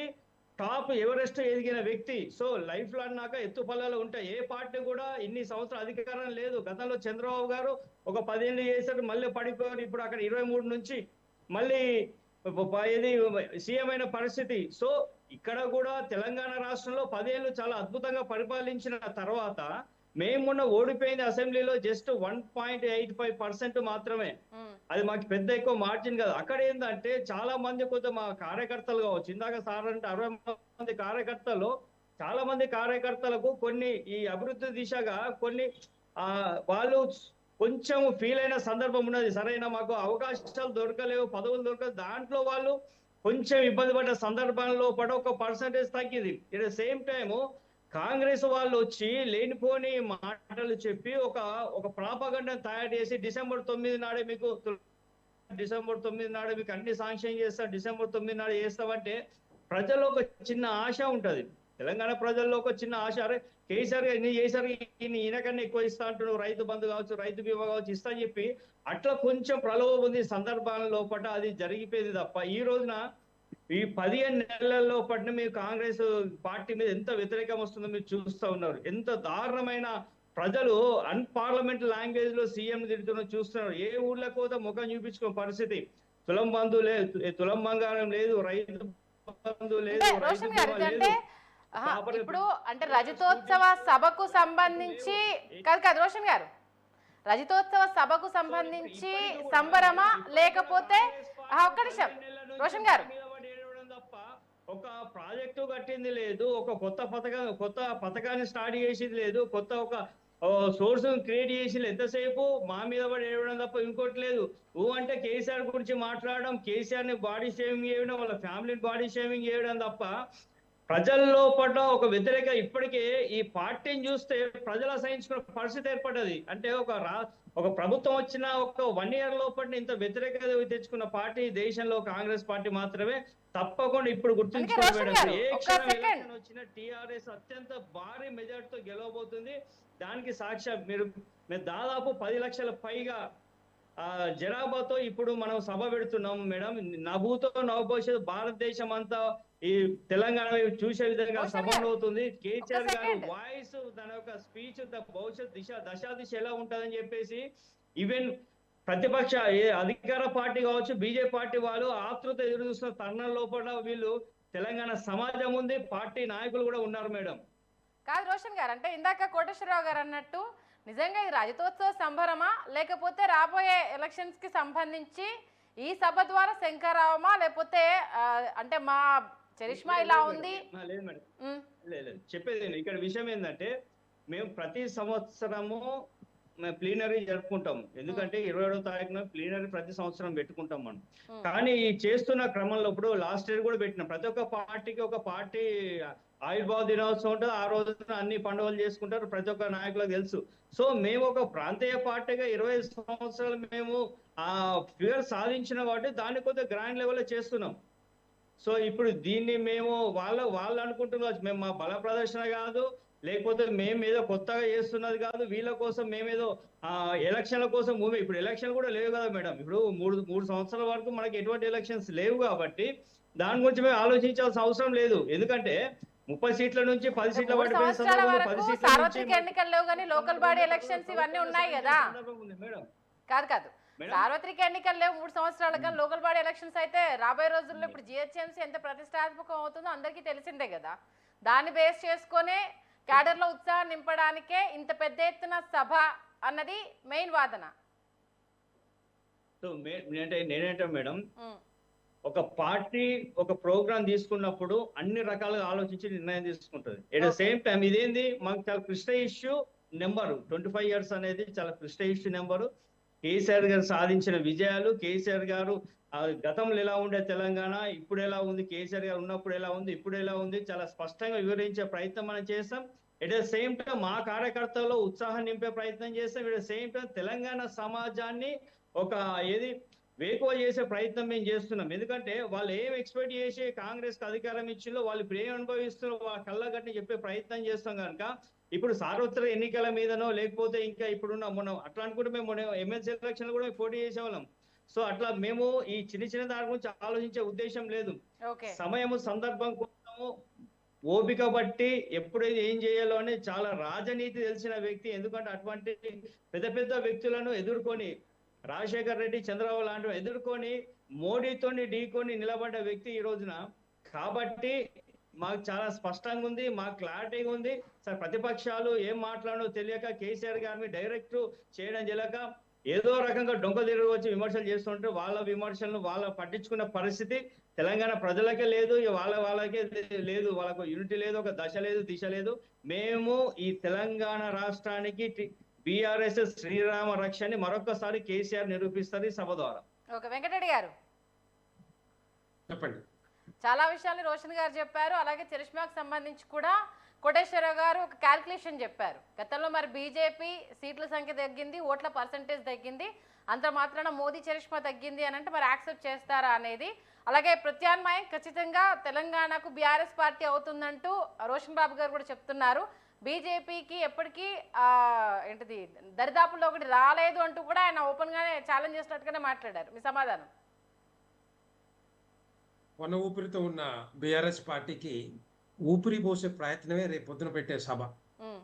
టాప్ ఎవరెస్ట్ ఎదిగిన వ్యక్తి. సో లైఫ్ లో అన్నాక ఎత్తుపల్లాలు ఉంటాయి. ఏ పార్టీ కూడా ఇన్ని సంవత్సరాలు అధికారం లేదు. గతంలో చంద్రబాబు గారు ఒక 10 ఏళ్ళు చేశారు, మళ్ళీ పడిపోయారు. ఇప్పుడు అక్కడ 23 నుంచి మళ్ళీ సీఎం అయిన పరిస్థితి. సో ఇక్కడ కూడా తెలంగాణ రాష్ట్రంలో 10 ఏళ్ళు చాలా అద్భుతంగా పరిపాలించిన తర్వాత మేము మొన్న ఓడిపోయింది అసెంబ్లీలో జస్ట్ 1.85% మాత్రమే. అది మాకు పెద్ద ఎక్కువ మార్జిన్ కాదు. అక్కడ ఏంటంటే చాలా మంది కొంత మా కార్యకర్తలు కావచ్చు, ఇందాక సార్ అంటే 60 మంది కార్యకర్తలు, చాలా మంది కార్యకర్తలకు కొన్ని ఈ అభివృద్ధి దిశగా కొన్ని వాళ్ళు కొంచెం ఫీల్ అయిన సందర్భం ఉన్నది. సరైన మాకు అవకాశాలు దొరకలేవు, పదవులు దొరకలేదు, దాంట్లో వాళ్ళు కొంచెం ఇబ్బంది పడ్డ సందర్భంలో ఒక పర్సంటేజ్ తగ్గింది. It the same time Congress వాళ్ళు వచ్చి లేనిపోని మాటలు చెప్పి ఒక ప్రాపగండను తయారు చేసి డిసెంబర్ 9 నాడే మీకు అన్ని శాంక్షన్ చేస్తాం, డిసెంబర్ 9 నాడు చేస్తామంటే ప్రజల్లో ఒక చిన్న ఆశ ఉంటది. తెలంగాణ ప్రజల్లో ఒక చిన్న ఆశ, అరే కేసీఆర్ ఇన్ని చేశారు, ఈయనకన్నా ఎక్కువ ఇస్తా అంటున్నావు, రైతు బంధు కావచ్చు, రైతు బీమా కావచ్చు ఇస్తా అని చెప్పి అట్లా కొంచెం ప్రలోభం ఉంది సందర్భాల లోపల అది జరిగిపోయింది తప్ప ఈ రోజున ఈ 15 నెలల్లో పట్ల మీరు కాంగ్రెస్ పార్టీ మీద ఎంత వ్యతిరేకం వస్తుందో మీరు చూస్తూ ఉన్నారు. ఎంత దారుణమైన ప్రజలు అన్పార్లమెంట్ లాంగ్వేజ్ లో సీఎం తిడుతున్న చూస్తున్నారు. ఏ ఊర్లో కూడా ముఖం చూపించుకో పరిస్థితి. తులం బంధు లేదు, తులం బంగారం లేదు, రైతు బంధు లేదు, అంటే రైతు రోషన్ గారు బీమా అంటే లేదు. ఇప్పుడు అంటే రజతోత్సవ సభకు సంబంధించి కాదు రోషన్ గారు, రజతోత్సవ సభకు సంబంధించి సంబరమా లేకపోతే ఒక్క నిమిషం రోషన్ గారు, ఒక ప్రాజెక్టు కట్టింది లేదు, ఒక కొత్త పథకాన్ని స్టార్ట్ చేసింది లేదు, కొత్త ఒక సోర్స్ క్రియేట్ చేసి ఎంతసేపు మా మీద పడి ఏడవడం తప్ప ఇంకోటి లేదు. అంటే కేసీఆర్ గురించి మాట్లాడడం, కేసీఆర్ ని బాడీ షేవింగ్ చేయడం, వాళ్ళ ఫ్యామిలీని బాడీ షేవింగ్ చేయడం తప్ప ప్రజల్లో పట్ల ఒక వ్యతిరేక ఇప్పటికే ఈ పార్టీని చూస్తే ప్రజలు అసహించుకున్న పరిస్థితి ఏర్పడ్డది. అంటే ఒక ప్రభుత్వం వచ్చిన ఒక 1 year లోపల ఇంత వ్యతిరేకత తెచ్చుకున్న పార్టీ దేశంలో కాంగ్రెస్ పార్టీ మాత్రమే. తప్పకుండా ఇప్పుడు గుర్తుంచుకోవాలి మేడం, ఏ క్షణం ఎలక్షన్ వచ్చినా టీఆర్ఎస్ అత్యంత భారీ మెజార్టీతో గెలవబోతుంది. దానికి సాక్ష్యం మేము దాదాపు 10 లక్షల పైగా జనాభాతో ఇప్పుడు మనం సభ పెడుతున్నాం మేడం. నభూతో నవభవిష్యత్తు భారతదేశం అంతా ఈ తెలంగాణ చూసే విధంగా సభ అవుతుంది. కేసీఆర్ గారి వాయిస్, తన యొక్క స్పీచ్, భవిష్యత్ దశా దిశ ఎలా ఉంటుందని చెప్పేసి ఈవెన్ ప్రతిపక్ష అధికార పార్టీ కావచ్చు, బీజేపీ పార్టీ వాళ్ళు ఆతృత ఎదురు చూస్తున్న తరుణం లోపల వీళ్ళు తెలంగాణ సమాజం ఉంది, పార్టీ నాయకులు కూడా ఉన్నారు మేడం. కాదు రోషన్ గారు, అంటే ఇందాక కోటేశ్వరరావు గారు అన్నట్టు నిజంగా ఇది రజతోత్సవ సంబరమా లేకపోతే రాబోయే ఎలక్షన్స్ కి సంబంధించి ఈ సభ ద్వారా శంకరావమా, లేకపోతే అంటే మా చరిష్మా ఇలా ఉంది? లేదు మేడం, లేదు చెప్పేది ఇక్కడ విషయం ఏంటంటే మేము ప్రతి సంవత్సరము ప్లీనరీ జరుపుకుంటాం. ఎందుకంటే 27వ తారీఖున ప్లీనరీ ప్రతి సంవత్సరం పెట్టుకుంటాం మనం. కానీ ఈ చేస్తున్న క్రమంలో ఇప్పుడు లాస్ట్ ఇయర్ కూడా పెట్టినాం. ప్రతి ఒక్క పార్టీకి ఒక పార్టీ ఆవిర్భావ దినోత్సవం ఉంటుంది. ఆ రోజున అన్ని పండుగలు చేసుకుంటారు, ప్రతి ఒక్క నాయకులకు తెలుసు. సో మేము ఒక ప్రాంతీయ పార్టీగా 25 సంవత్సరాలు మేము ఆ ఫిగర్ సాధించిన వాటి దాన్ని కొద్దిగా గ్రాండ్ లెవెల్లో చేస్తున్నాం. సో ఇప్పుడు దీన్ని మేము వాళ్ళు అనుకుంటున్నారు మేము మా బల ప్రదర్శన కాదు, లేకపోతే మేమేదో కొత్తగా చేస్తున్నది కాదు, వీళ్ళ కోసం మేమేదో ఎలక్షన్ల కోసం ఇప్పుడు ఎలక్షన్ కూడా లేవు కదా మేడం. ఇప్పుడు మూడు సంవత్సరాల వరకు మనకి ఎటువంటి ఎలక్షన్స్ లేవు కాబట్టి దాని గురించి మేము ఆలోచించాల్సిన అవసరం లేదు. ఎందుకంటే 30 సీట్ల నుంచి 10 సీట్ల సార్వత్రిక ఎన్నికలు లేవు కానీ లోకల్ బాడీ ఎలక్షన్స్ ఇవన్నీ ఉన్నాయి కదా. కాదు సార్వత్రిక ఎన్నికలు లేవు 3 సంవత్సరాల కానీ లోకల్ బాడీ ఎలక్షన్స్ అయితే రాబోయే రోజుల్లో ఇప్పుడు జిహెచ్ఎంసీ ఎంత ప్రతిష్టాత్మకం అవుతుందో అందరికీ తెలిసిందే కదా. దాన్ని బేస్ చేసుకునే క్యాడర్ లో ఉత్సాహం నింపడానికే ఇంత పెద్ద ఎత్తున సభ అన్నది మెయిన్ వాదన. సో నేనేంటా మేడం, ఒక పార్టీ ఒక ప్రోగ్రామ్ తీసుకున్నప్పుడు అన్ని రకాలుగా ఆలోచించి నిర్ణయం తీసుకుంటుంది. ఎట్ ద సేమ్ టైం ఇదేంది మాకు చాలా ప్రెస్టీజ్ ఇష్యూ నెంబరు 25 years అనేది చాలా ప్రెస్టీజ్ ఇష్యూ నెంబరు. కేసీఆర్ గారు సాధించిన విజయాలు, కేసీఆర్ గారు గతంలో ఎలా ఉండే తెలంగాణ, ఇప్పుడు ఎలా ఉంది, కేసీఆర్ గారు ఉన్నప్పుడు ఎలా ఉంది, ఇప్పుడు ఎలా ఉంది, చాలా స్పష్టంగా వివరించే ప్రయత్నం మనం చేస్తాం. ఎట్ ద సేమ్ టైం మా కార్యకర్తల్లో ఉత్సాహం నింపే ప్రయత్నం చేస్తాం. At the same time Telangana సమాజాన్ని ఒక వేకువ చేసే ప్రయత్నం మేము చేస్తున్నాం. ఎందుకంటే వాళ్ళు ఏం ఎక్స్పెక్ట్ చేసి కాంగ్రెస్ కి అధికారం ఇచ్చిందో వాళ్ళు ఇప్పుడు ఏం అనుభవిస్తున్నారో వాళ్ళ కళ్ళగట్టి చెప్పే ప్రయత్నం చేస్తాం. కనుక ఇప్పుడు సార్వత్రిక ఎన్నికల మీదనో లేకపోతే ఇంకా ఇప్పుడున్న మనం అట్లా అనుకుంటే మేము ఎమ్మెల్సీ ఎలక్షన్ కూడా పోటీ చేసేవాళ్ళం. సో అట్లా మేము ఈ చిన్న దాని గురించి ఆలోచించే ఉద్దేశం లేదు. సమయము సందర్భం కోసము ఓపిక బట్టి ఎప్పుడైతే ఏం చేయాలో అని చాలా రాజనీతి తెలిసిన వ్యక్తి. ఎందుకంటే అటువంటి పెద్ద వ్యక్తులను ఎదుర్కొని రాజశేఖర్ రెడ్డి, చంద్రబాబు లాంటి ఎదుర్కొని మోడీతోని ఢీకొని నిలబడ్డ వ్యక్తి ఈ రోజున. కాబట్టి మాకు చాలా స్పష్టంగా ఉంది, మాకు క్లారిటీగా ఉంది. సార్ ప్రతిపక్షాలు ఏం మాట్లాడో తెలియక కేసీఆర్ గారిని డైరెక్ట్ చేయడం తెలియక ఏదో రకంగా డొంక తిరిగి వచ్చి విమర్శలు చేస్తుంటే వాళ్ళ విమర్శలను వాళ్ళ పట్టించుకున్న పరిస్థితి తెలంగాణ ప్రజలకే లేదు, వాళ్ళకే లేదు. వాళ్ళకు యూనిటీ లేదు, ఒక దశ లేదు, దిశ లేదు. మేము ఈ తెలంగాణ రాష్ట్రానికి బీఆర్ఎస్ శ్రీరామ రక్షని మరొకసారి కేసీఆర్ నిరూపిస్తారు ఈ సభ ద్వారా. ఓకే వెంకటరెడ్డి గారు చెప్పండి. చాలా విషయాలు రోషన్ గారు చెప్పారు. అలాగే చరిష్మాకు సంబంధించి కూడా కోటేశ్వరరావు గారు ఒక క్యాల్కులేషన్ చెప్పారు. గతంలో మరి బీజేపీ సీట్ల సంఖ్య తగ్గింది, ఓట్ల పర్సంటేజ్ తగ్గింది, అంత మాత్రాన మోదీ చరిష్మా తగ్గింది అని అంటే మరి యాక్సెప్ట్ చేస్తారా అనేది. అలాగే ప్రత్యామ్నాయం ఖచ్చితంగా తెలంగాణకు బీఆర్ఎస్ పార్టీ అవుతుందంటూ రోషన్ బాబు గారు కూడా చెప్తున్నారు. బీజేపీకి ఎప్పటికీ ఏంటిది దరిదాపుల్లో ఒకటి రాలేదు అంటూ కూడా ఆయన ఓపెన్ గానే ఛాలెంజ్ చేసినట్టుగానే మాట్లాడారు. మీ సమాధానం? కొన ఊపిరితో ఉన్న బీఆర్ఎస్ పార్టీకి ఊపిరి పోసే ప్రయత్నమే రేపు పొద్దున పెట్టే సభ. ఉమ్.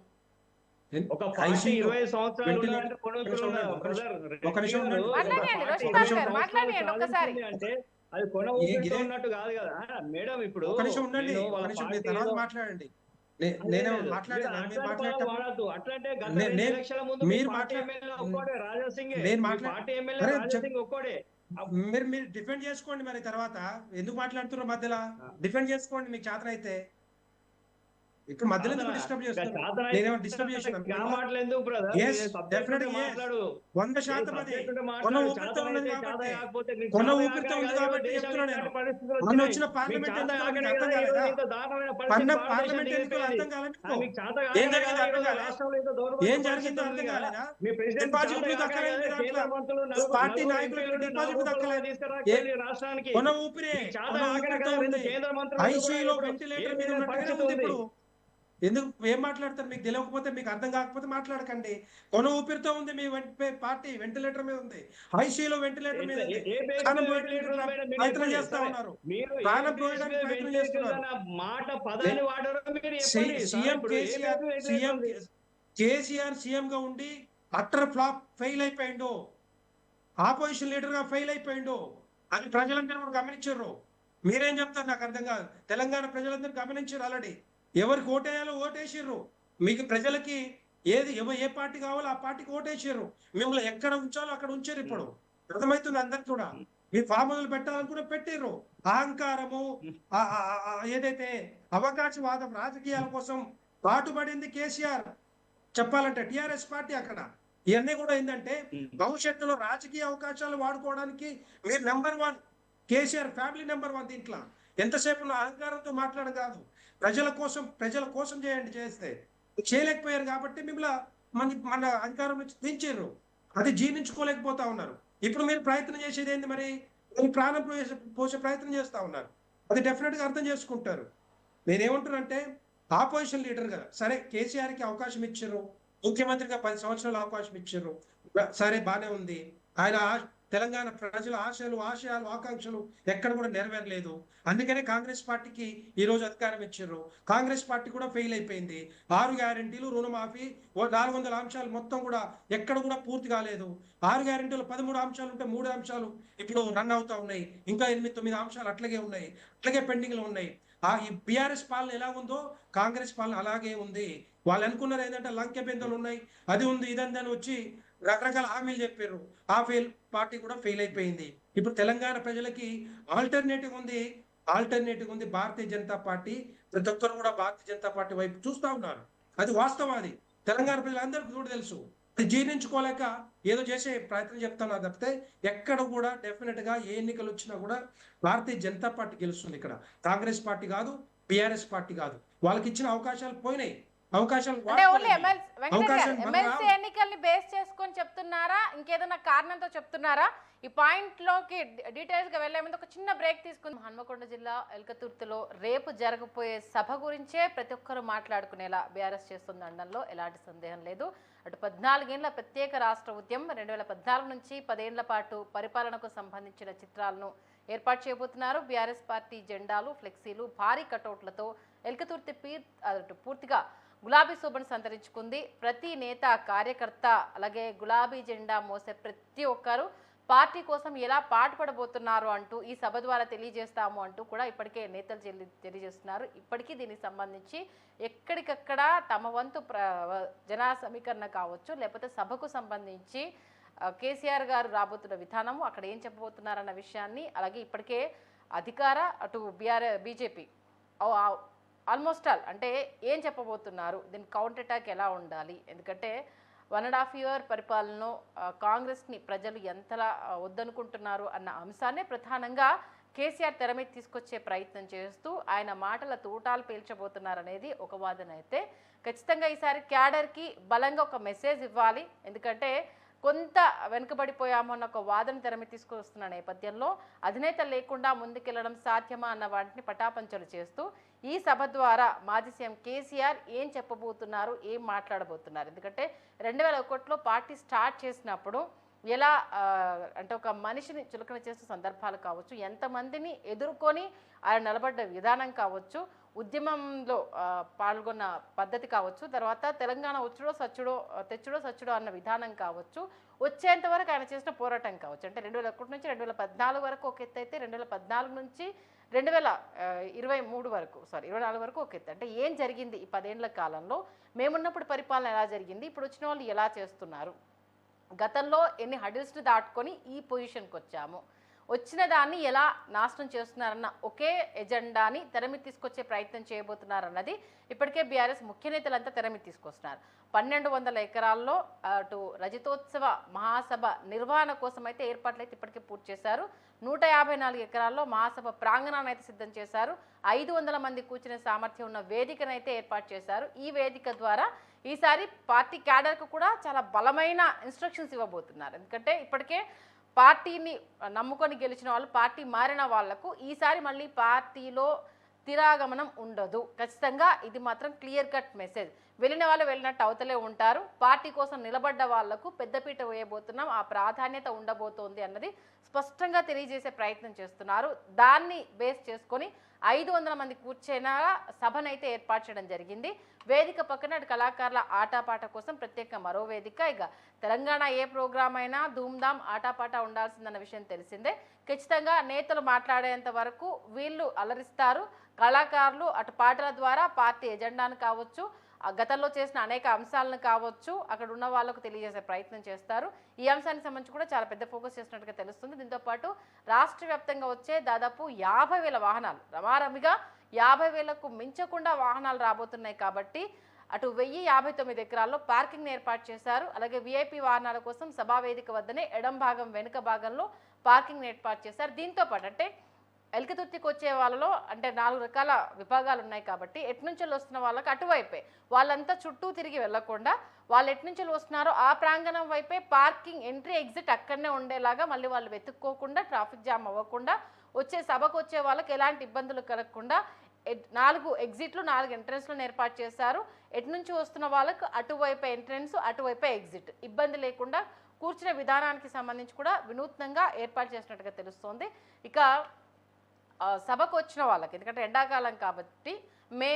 ఒక పార్టీ ICU 20 సంవత్సరాలు వెంటిలేటర్ ఉండాలంటే కొనుక్కులు ఒక ఉన్న నిమిషం, బ్రదర్ ఒక నిమిషం రెడ్డి గారు, ఉండండి. మాట్లాడండి, ఒక పార్టీ రోషన్ 20 బాబు గారు, సంవత్సరాలు మాట్లాడండి ఒక్కసారి. సాధించింది అంటే అది కొన ఏ ఊపిరితో గిరే ఉన్నట్టు కాదు కదా మేడం. ఇప్పుడు ఒక నిమిషం ఉండండి, నేను ఒక వాళ్ళ నిమిషం, మీరు పార్టీ తర్వాత ఏదో మాట్లాడండి. లేదు, నేనేమో లేదు. మీరు మాట్లాడాను, మీరు అట్లాంటి పదాలు మాట్లాడేటప్పుడు వాడద్దు. అట్లంటే గత నే- 2 నేను ఎలక్షన్ల ముందు మీ మీరు పార్టీ మాట్లా ఎమ్మెల్యే ఒక్కడే రాజా సింగ్, నేను మీ మాట్లా పార్టీ ఎమ్మెల్యే అరే రాజా సింగ్ ఒక్కడే. మీరు డిఫెండ్ చేసుకోండి, మరి తర్వాత ఎందుకు మాట్లాడుతున్నారు మధ్యలో? డిఫెండ్ చేసుకోండి మీకు చేతన అయితే. ఇక్కడ మధ్యలో ఎందుకు డిస్టర్బ్ చేస్తున్నారు? నేనేమో డిస్టర్బ్ చేసిన మాటలు ఎందుకు బ్రదర్? Yes, definitely yes. మాట్లాడు. 100% అది కొన ఊపిరితో ఉన్నది కాబట్టి, కాకపోతే కొన ఊపిరితో ఉంది కాబట్టి చెప్తున్నా నేను. మొన్న వచ్చిన పార్లమెంట్ ఎన్నికలు మీకు అర్థం కాలేదా? పార్లమెంట్ ఎన్నికలు అర్థం కాలేదు మీకు? ఏం జరిగిందో అర్థం కాలేదా? ఏం జరిగిందో అర్థం కాలేదా? డిపాజిట్లు దక్కలేదు మీ దాంట్లో. పార్టీ నాయకులకు డిపాజిట్లు దక్కలేదు. రాష్ట్రానికి కొన ఊపిరే, కొన ఊపిరితో ఉంది. ఐసీయూలో వెంటిలేటర్ మీద ఉన్నట్టుగానే ఉంది ఇప్పుడు. ఎందుకు ఏం మాట్లాడతారు? మీకు తెలియకపోతే, మీకు అర్థం కాకపోతే మాట్లాడకండి. కొన ఊపిరితో ఉంది మీ పార్టీ, వెంటిలేటర్ మీద ఉంది, ఐసీయూలో వెంటిలేటర్ మీద ఉంది. ప్రాణం పోయడానికి ప్రయత్నం చేస్తా ఉన్నారు, ప్రాణం పోయడానికి ప్రయత్నం చేస్తున్నారు. మాట పదాన్ని వాడారు మీరు సీఎం కేసీఆర్ సీఎం గా ఉండి అట్టర్ ఫ్లాప్ ఫెయిల్ అయిపోయిండు, ఆపోజిషన్ లీడర్ గా ఫెయిల్ అయిపోయిండు. అది ప్రజలందరూ కూడా గమనించారు. మీరేం చెప్తారు నాకు అర్థం కాదు. తెలంగాణ ప్రజలందరూ గమనించారు ఆల్రెడీ. ఎవరికి ఓటేయాలో ఓటేసిర్రు. మీకు ప్రజలకి ఏది ఏ పార్టీ కావాలో ఆ పార్టీకి ఓటేసిర్రు. మిమ్మల్ని ఎక్కడ ఉంచాలో అక్కడ ఉంచారు. ఇప్పుడు అర్థమవుతుంది అందరికి కూడా. మీ ఫార్ములు పెట్టాలనుకుంటే పెట్టిర్రు. అహంకారము, ఏదైతే అవకాశవాదం, రాజకీయాల కోసం పాటుపడింది కేసీఆర్. చెప్పాలంటే టిఆర్ఎస్ పార్టీ అక్కడ. ఇవన్నీ కూడా ఏంటంటే భవిష్యత్తులో రాజకీయ అవకాశాలు వాడుకోవడానికి మీరు నెంబర్ 1, కేసీఆర్ ఫ్యామిలీ నెంబర్ 1 దీంట్లో. ఎంతసేపు నా అహంకారంతో మాట్లాడడం కాదు, ప్రజల కోసం చేస్తే చేయలేకపోయారు కాబట్టి మిమ్మల్ని మన అధికారం నుంచి దించారు. అది జీర్ణించుకోలేకపోతా ఉన్నారు. ఇప్పుడు మీరు ప్రయత్నం చేసేది ఏంది? మరి ప్రాణం పోసే ప్రయత్నం చేస్తా ఉన్నారు. అది డెఫినెట్ గా అర్థం చేసుకుంటారు. నేనేమంటున్నానంటే ఆపోజిషన్ లీడర్ కదా, సరే కేసీఆర్ కి అవకాశం ఇచ్చారు, ముఖ్యమంత్రిగా 10 సంవత్సరాలు అవకాశం ఇచ్చారు, సరే బానే ఉంది. ఆయన తెలంగాణ ప్రజల ఆశయాలు, ఆకాంక్షలు ఎక్కడ కూడా నెరవేరలేదు. అందుకనే కాంగ్రెస్ పార్టీకి ఈ రోజు అధికారం ఇచ్చారు. కాంగ్రెస్ పార్టీ కూడా ఫెయిల్ అయిపోయింది. 6 గ్యారెంటీలు, రుణమాఫీ, 400 అంశాలు మొత్తం కూడా ఎక్కడ కూడా పూర్తి కాలేదు. 6 గ్యారెంటీలు 13 అంశాలు ఉంటే 3 అంశాలు ఇప్పుడు రన్ అవుతా ఉన్నాయి. ఇంకా 8-9 అంశాలు అట్లాగే ఉన్నాయి, అట్లాగే పెండింగ్ లో ఉన్నాయి. ఈ బీఆర్ఎస్ పాలన ఎలా ఉందో కాంగ్రెస్ పాలన అలాగే ఉంది. వాళ్ళు అనుకున్నారు ఏంటంటే లంకె బెందలు ఉన్నాయి, అది ఉంది, ఇదని వచ్చి రకరకాల హామీలు చెప్పారు. ఆ పార్టీ కూడా ఫెయిల్ అయిపోయింది. ఇప్పుడు తెలంగాణ ప్రజలకి ఆల్టర్నేటివ్ ఉంది భారతీయ జనతా పార్టీ. ప్రతి ఒక్కరు కూడా భారతీయ జనతా పార్టీ వైపు చూస్తా ఉన్నారు. అది వాస్తవం. అది తెలంగాణ ప్రజలందరికీ కూడా తెలుసు. అది జీర్ణించుకోలేక ఏదో చేసే ప్రయత్నం చెప్తున్నారు తప్పితే ఎక్కడ కూడా డెఫినెట్ గా ఏ ఎన్నికలు వచ్చినా కూడా భారతీయ జనతా పార్టీ గెలుస్తుంది. ఇక్కడ కాంగ్రెస్ పార్టీ కాదు, బీఆర్ఎస్ పార్టీ కాదు. వాళ్ళకి ఇచ్చిన అవకాశాలు పోయినాయి. ఎమ్మెల్సీ ఎన్నికల్ని బేస్ చేసుకొని చెప్తున్నారా, ఇంకేదైనా కారణంతో చెప్తున్నారా? ఈ పాయింట్ లోకి డీటెయిల్స్ గా వెళ్లే ముందు ఒక చిన్న బ్రేక్ తీసుకుందాం. హన్మకొండ జిల్లా ఎల్కతుర్తిలో రేపు జరగబోయే సభ గురించే ప్రతి ఒక్కరు మాట్లాడుకునేలా బీఆర్ఎస్ చేస్తుంది అనడంలో ఎలాంటి సందేహం లేదు. అటు 14 ఏళ్ల ప్రత్యేక రాష్ట్ర ఉద్యమం 2014 నుంచి 10 ఏళ్ల పాటు పరిపాలనకు సంబంధించిన చిత్రాలను ఏర్పాటు చేయబోతున్నారు. బీఆర్ఎస్ పార్టీ జెండాలు, ఫ్లెక్సీలు, భారీ కటౌట్లతో ఎల్కతుర్తి పూర్తిగా గులాబీ శోభను సంతరించుకుంది. ప్రతి నేత, కార్యకర్త, అలాగే గులాబీ జెండా మోసే ప్రతి ఒక్కరు పార్టీ కోసం ఎలా పాటుపడబోతున్నారు అంటూ ఈ సభ ద్వారా తెలియజేస్తాము అంటూ కూడా ఇప్పటికే నేతలు తెలియజేస్తున్నారు. ఇప్పటికీ దీనికి సంబంధించి ఎక్కడికక్కడ తమ వంతు జన సమీకరణ కావచ్చు, లేకపోతే సభకు సంబంధించి కేసీఆర్ గారు రాబోతున్న విధానము, అక్కడ ఏం చెప్పబోతున్నారన్న విషయాన్ని, అలాగే ఇప్పటికే అధికార అటు బీజేపీ ఆల్మోస్ట్ ఆల్ అంటే ఏం చెప్పబోతున్నారు, దీని కౌంటర్ అటాక్ ఎలా ఉండాలి, ఎందుకంటే 1.5 year పరిపాలనలో కాంగ్రెస్ని ప్రజలు ఎంతలా వద్దనుకుంటున్నారు అన్న అంశాన్ని ప్రధానంగా కేసీఆర్ తెర మీద తీసుకొచ్చే ప్రయత్నం చేస్తూ ఆయన మాటల తూటాలు పేల్చబోతున్నారనేది ఒక వాదన. అయితే ఖచ్చితంగా ఈసారి క్యాడర్కి బలంగా ఒక మెసేజ్ ఇవ్వాలి. ఎందుకంటే కొంత వెనుకబడిపోయామన్న ఒక వాదన తెర మీద తీసుకొస్తున్న నేపథ్యంలో అధినేత లేకుండా ముందుకెళ్లడం సాధ్యమా అన్న వాటిని పటాపంచలు చేస్తూ ఈ సభ ద్వారా మాజీ సీఎం కేసీఆర్ ఏం చెప్పబోతున్నారు, ఏం మాట్లాడబోతున్నారు. ఎందుకంటే 2001లో పార్టీ స్టార్ట్ చేసినప్పుడు ఎలా అంటే ఒక మనిషిని చులకన చేసే సందర్భాలు కావచ్చు, ఎంతమందిని ఎదుర్కొని ఆయన నిలబడ్డ విధానం కావచ్చు, ఉద్యమంలో పాల్గొన్న పద్ధతి కావచ్చు, తర్వాత తెలంగాణ వచ్చుడో సచ్చుడో తెచ్చుడో సచ్చుడో అన్న విధానం కావచ్చు, వచ్చేంత వరకు ఆయన చేసిన పోరాటం కావచ్చు. అంటే 2001 నుంచి 2014 వరకు ఒక ఎత్తు అయితే 2014 నుంచి 2023 వరకు 24 వరకు ఒక ఎత్తు. అంటే ఏం జరిగింది ఈ 10 ఏళ్ల కాలంలో? మేమున్నప్పుడు పరిపాలన ఎలా జరిగింది, ఇప్పుడు వచ్చిన వాళ్ళు ఎలా చేస్తున్నారు, గతంలో ఎన్ని హడిల్స్ని దాటుకొని ఈ పొజిషన్కి వచ్చాము, వచ్చిన దాన్ని ఎలా నాశనం చేస్తున్నారన్న ఒకే ఎజెండాని తెరమీద తీసుకొచ్చే ప్రయత్నం చేయబోతున్నారన్నది ఇప్పటికే బీఆర్ఎస్ ముఖ్య నేతలంతా తెరమీద తీసుకొస్తున్నారు. 1200 ఎకరాల్లో అటు రజతోత్సవ మహాసభ నిర్వహణ కోసం అయితే ఏర్పాట్లు అయితే ఇప్పటికే పూర్తి చేశారు. 154 ఎకరాల్లో మహాసభ ప్రాంగణాన్ని అయితే సిద్ధం చేశారు. 500 మంది కూర్చునే సామర్థ్యం ఉన్న వేదికనైతే ఏర్పాటు చేశారు. ఈ వేదిక ద్వారా ఈసారి పార్టీ క్యాడర్కు కూడా చాలా బలమైన ఇన్స్ట్రక్షన్స్ ఇవ్వబోతున్నారు. ఎందుకంటే ఇప్పటికే పార్టీని నమ్ముకొని గెలిచిన వాళ్ళు, పార్టీ మారిన వాళ్లకు ఈసారి మళ్ళీ పార్టీలో తిరాగమనం ఉండదు. ఖచ్చితంగా ఇది మాత్రం క్లియర్ కట్ మెసేజ్. వెళ్ళిన వాళ్ళు వెళ్ళినట్టు అవతలే ఉంటారు. పార్టీ కోసం నిలబడ్డ వాళ్లకు పెద్దపీట వేయబోతున్నాం, ఆ ప్రాధాన్యత ఉండబోతోంది అన్నది స్పష్టంగా తెలియజేసే ప్రయత్నం చేస్తున్నారు. దాన్ని బేస్ చేసుకొని 500 మంది కూర్చేనా సభనైతే ఏర్పాటు చేయడం జరిగింది. వేదిక పక్కన అటు కళాకారుల ఆటపాట కోసం ప్రత్యేక మరో వేదిక. ఇక తెలంగాణ ఏ ప్రోగ్రామ్ అయినా ధూమ్ధామ్ ఆటపాట ఉండాల్సిందన్న విషయం తెలిసిందే. ఖచ్చితంగా నేతలు మాట్లాడేంత వరకు వీళ్ళు అలరిస్తారు. కళాకారులు అటు పాటల ద్వారా పార్టీ ఎజెండాను కావచ్చు, గతంలో చేసిన అనేక అంశాలను కావచ్చు అక్కడ ఉన్న వాళ్ళకు తెలియజేసే ప్రయత్నం చేస్తారు. ఈ అంశానికి సంబంధించి కూడా చాలా పెద్ద ఫోకస్ చేసినట్టుగా తెలుస్తుంది. దీంతోపాటు రాష్ట్ర వ్యాప్తంగా వచ్చే దాదాపు 50,000 వాహనాలు, రమారమిగా 50,000కు మించకుండా వాహనాలు రాబోతున్నాయి. కాబట్టి అటు 1059 ఎకరాల్లో పార్కింగ్ ఏర్పాటు చేశారు. అలాగే వీఐపీ వాహనాల కోసం సభావేదిక వద్దనే ఎడం భాగం వెనుక భాగంలో పార్కింగ్ ఏర్పాటు చేశారు. దీంతో పాటు అంటే ఎలకతుర్తికి వచ్చే వాళ్ళలో అంటే 4 రకాల విభాగాలు ఉన్నాయి కాబట్టి ఎట్నుంచి వస్తున్న వాళ్ళకి అటువైపే, వాళ్ళంతా చుట్టూ తిరిగి వెళ్లకుండా వాళ్ళు ఎట్నుంచి వస్తున్నారో ఆ ప్రాంగణం వైపే పార్కింగ్, ఎంట్రీ ఎగ్జిట్ అక్కడనే ఉండేలాగా మళ్ళీ వాళ్ళు వెతుక్కోకుండా, ట్రాఫిక్ జామ్ అవ్వకుండా, వచ్చే సభకు వచ్చే వాళ్ళకి ఎలాంటి ఇబ్బందులు కలగకుండా 4 ఎగ్జిట్లు 4 ఎంట్రెన్స్లను ఏర్పాటు చేశారు. ఎట్నుంచి వస్తున్న వాళ్ళకు అటువైపే ఎంట్రెన్స్, అటువైపే ఎగ్జిట్, ఇబ్బంది లేకుండా కూర్చునే విధానానికి సంబంధించి కూడా వినూత్నంగా ఏర్పాటు చేసినట్టుగా తెలుస్తోంది. ఇక సభకు వచ్చిన వాళ్ళకి, ఎందుకంటే ఎండాకాలం కాబట్టి మే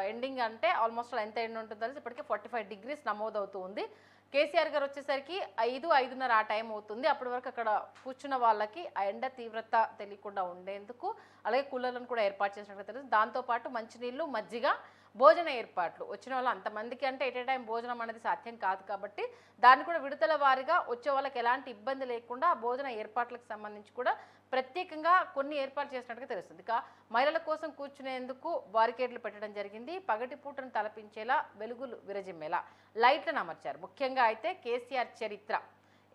ఎండింగ్ అంటే ఆల్మోస్ట్ ఎంత ఎండ ఉంటుందో తెలిసి ఇప్పటికే 45 degrees నమోదవుతూ ఉంది. కేసీఆర్ గారు వచ్చేసరికి 5-5:30 ఆ టైం అవుతుంది. అప్పటి వరకు అక్కడ కూర్చున్న వాళ్ళకి ఆ ఎండ తీవ్రత తెలియకుండా ఉండేందుకు అలాగే కూలర్లను కూడా ఏర్పాటు చేసినట్టుగా తెలుసు. దాంతోపాటు మంచినీళ్ళు, మజ్జిగ, భోజన ఏర్పాట్లు, వచ్చిన వాళ్ళు అంతమందికి అంటే ఎట్ ఏ టైం భోజనం అనేది సాధ్యం కాదు కాబట్టి దాన్ని కూడా విడతల వారీగా వచ్చే వాళ్ళకి ఎలాంటి ఇబ్బంది లేకుండా భోజన ఏర్పాట్లకు సంబంధించి కూడా ప్రత్యేకంగా కొన్ని ఏర్పాటు చేసినట్టుగా తెలుస్తుంది. ఇక మహిళల కోసం కూర్చునేందుకు బారికేడ్లు పెట్టడం జరిగింది. పగటి పూటను తలపించేలా వెలుగులు విరజిమ్మేలా లైట్లను అమర్చారు. ముఖ్యంగా అయితే కేసీఆర్ చరిత్ర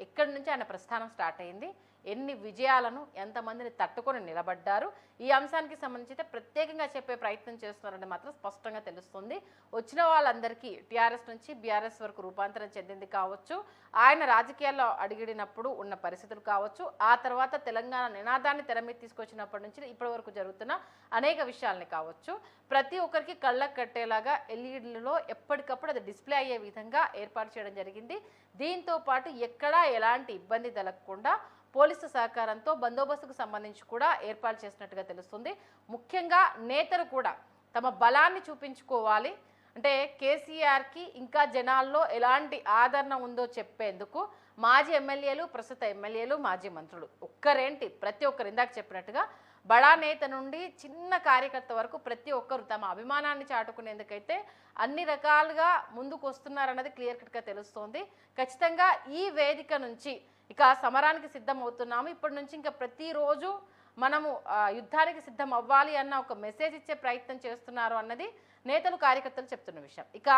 ఎక్కడి నుంచి ఆయన ప్రస్థానం స్టార్ట్ అయింది, ఎన్ని విజయాలను ఎంతమందిని తట్టుకొని నిలబడ్డారు, ఈ అంశానికి సంబంధించి ప్రత్యేకంగా చెప్పే ప్రయత్నం చేస్తున్నారని మాత్రం స్పష్టంగా తెలుస్తుంది. వచ్చిన వాళ్ళందరికీ టీఆర్ఎస్ నుంచి బీఆర్ఎస్ వరకు రూపాంతరం చెందింది కావచ్చు, ఆయన రాజకీయాల్లో అడిగిడినప్పుడు ఉన్న పరిస్థితులు కావచ్చు, ఆ తర్వాత తెలంగాణ నినాదాన్ని తెర మీద తీసుకొచ్చినప్పటి నుంచి ఇప్పటి వరకు జరుగుతున్న అనేక విషయాలని కావచ్చు, ప్రతి ఒక్కరికి కళ్ళకు కట్టేలాగా ఎల్ఈడీలలో ఎప్పటికప్పుడు అది డిస్ప్లే అయ్యే విధంగా ఏర్పాటు చేయడం జరిగింది. దీంతో పాటు ఎక్కడా ఎలాంటి ఇబ్బంది కలగకుండా పోలీసు సహకారంతో బందోబస్తుకు సంబంధించి కూడా ఏర్పాటు చేసినట్టుగా తెలుస్తుంది. ముఖ్యంగా నేతలు కూడా తమ బలాన్ని చూపించుకోవాలి అంటే కేసీఆర్కి ఇంకా జనాల్లో ఎలాంటి ఆదరణ ఉందో చెప్పేందుకు మాజీ ఎమ్మెల్యేలు, ప్రస్తుత ఎమ్మెల్యేలు, మాజీ మంత్రులు ఒక్కరేంటి ప్రతి ఒక్కరు ఇందాక చెప్పినట్టుగా బడా నేత నుండి చిన్న కార్యకర్త వరకు ప్రతి ఒక్కరు తమ అభిమానాన్ని చాటుకునేందుకైతే అన్ని రకాలుగా ముందుకు వస్తున్నారన్నది క్లియర్ కట్గా తెలుస్తోంది. ఖచ్చితంగా ఈ వేదిక నుంచి ఇక సమరానికి సిద్ధం అవుతున్నాము, ఇప్పటి నుంచి ఇంకా ప్రతిరోజు మనము యుద్ధానికి సిద్ధం అవ్వాలి అన్న ఒక మెసేజ్ ఇచ్చే ప్రయత్నం చేస్తున్నారు అన్నది నేతలు, కార్యకర్తలు చెప్తున్న విషయం. ఇక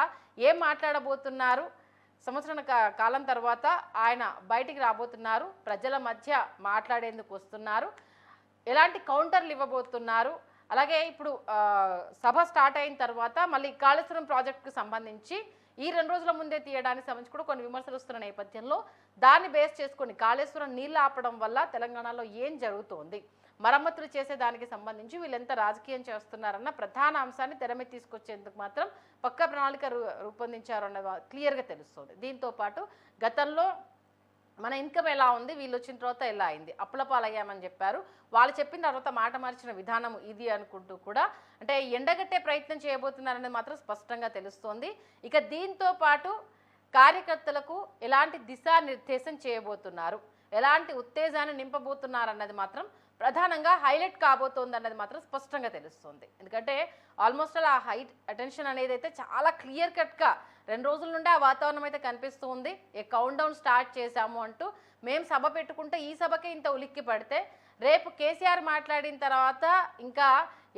ఏం మాట్లాడబోతున్నారు, సంవత్సరం కాలం తర్వాత ఆయన బయటికి రాబోతున్నారు, ప్రజల మధ్య మాట్లాడేందుకు వస్తున్నారు, ఎలాంటి కౌంటర్లు ఇవ్వబోతున్నారు, అలాగే ఇప్పుడు సభ స్టార్ట్ అయిన తర్వాత మళ్ళీ కాళేశ్వరం ప్రాజెక్టుకు సంబంధించి ఈ 2 రోజుల ముందే తీయడానికి సంబంధించి కూడా కొన్ని విమర్శలు వస్తున్న నేపథ్యంలో దాన్ని బేస్ చేసుకొని కాళేశ్వరం నీళ్ళు ఆపడం వల్ల తెలంగాణలో ఏం జరుగుతోంది, మరమ్మతులు చేసేదానికి సంబంధించి వీళ్ళెంత రాజకీయం చేస్తున్నారన్న ప్రధాన అంశాన్ని తెర మీద తీసుకొచ్చేందుకు మాత్రం పక్కా ప్రణాళిక రూపొందించారు అన్న క్లియర్గా తెలుస్తుంది. దీంతో పాటు గతంలో మన ఇన్కమ్ ఎలా ఉంది, వీళ్ళు వచ్చిన తర్వాత ఎలా అయింది, అప్పుల పాలయ్యామని చెప్పారు. వాళ్ళు చెప్పిన తర్వాత మాట మార్చిన విధానం ఇది అనుకుంటూ కూడా అంటే ఎండగట్టే ప్రయత్నం చేయబోతున్నారనేది మాత్రం స్పష్టంగా తెలుస్తోంది. ఇక దీంతో పాటు కార్యకర్తలకు ఎలాంటి దిశానిర్దేశం చేయబోతున్నారు, ఎలాంటి ఉత్తేజాన్ని నింపబోతున్నారు అన్నది మాత్రం ప్రధానంగా హైలైట్ కాబోతోంది అన్నది మాత్రం స్పష్టంగా తెలుస్తుంది. ఎందుకంటే ఆల్మోస్ట్ అలా అటెన్షన్ అనేది అయితే చాలా క్లియర్ కట్గా 2 రోజుల నుండి ఆ వాతావరణం అయితే కనిపిస్తూ ఉంది. కౌంట్ డౌన్ స్టార్ట్ చేశాము అంటూ మేము సభ పెట్టుకుంటే ఈ సభకే ఇంత ఉలిక్కి పడితే రేపు కేసీఆర్ మాట్లాడిన తర్వాత ఇంకా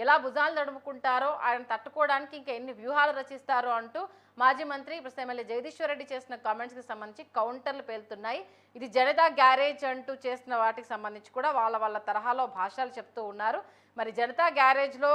ఎలా భుజాలు నడుముకుంటారో, ఆయన తట్టుకోవడానికి ఇంకా ఎన్ని వ్యూహాలు రచిస్తారో అంటూ మాజీ మంత్రి ప్రస్తుతం ఎమ్మెల్యే జగదీశ్వర్ రెడ్డి చేసిన కామెంట్స్కి సంబంధించి కౌంటర్లు పేలుతున్నాయి. ఇది జనతా గ్యారేజ్ అంటూ చేసిన వాటికి సంబంధించి కూడా వాళ్ళ తరహాలో భాషలు చెప్తూ ఉన్నారు. మరి జనతా గ్యారేజ్లో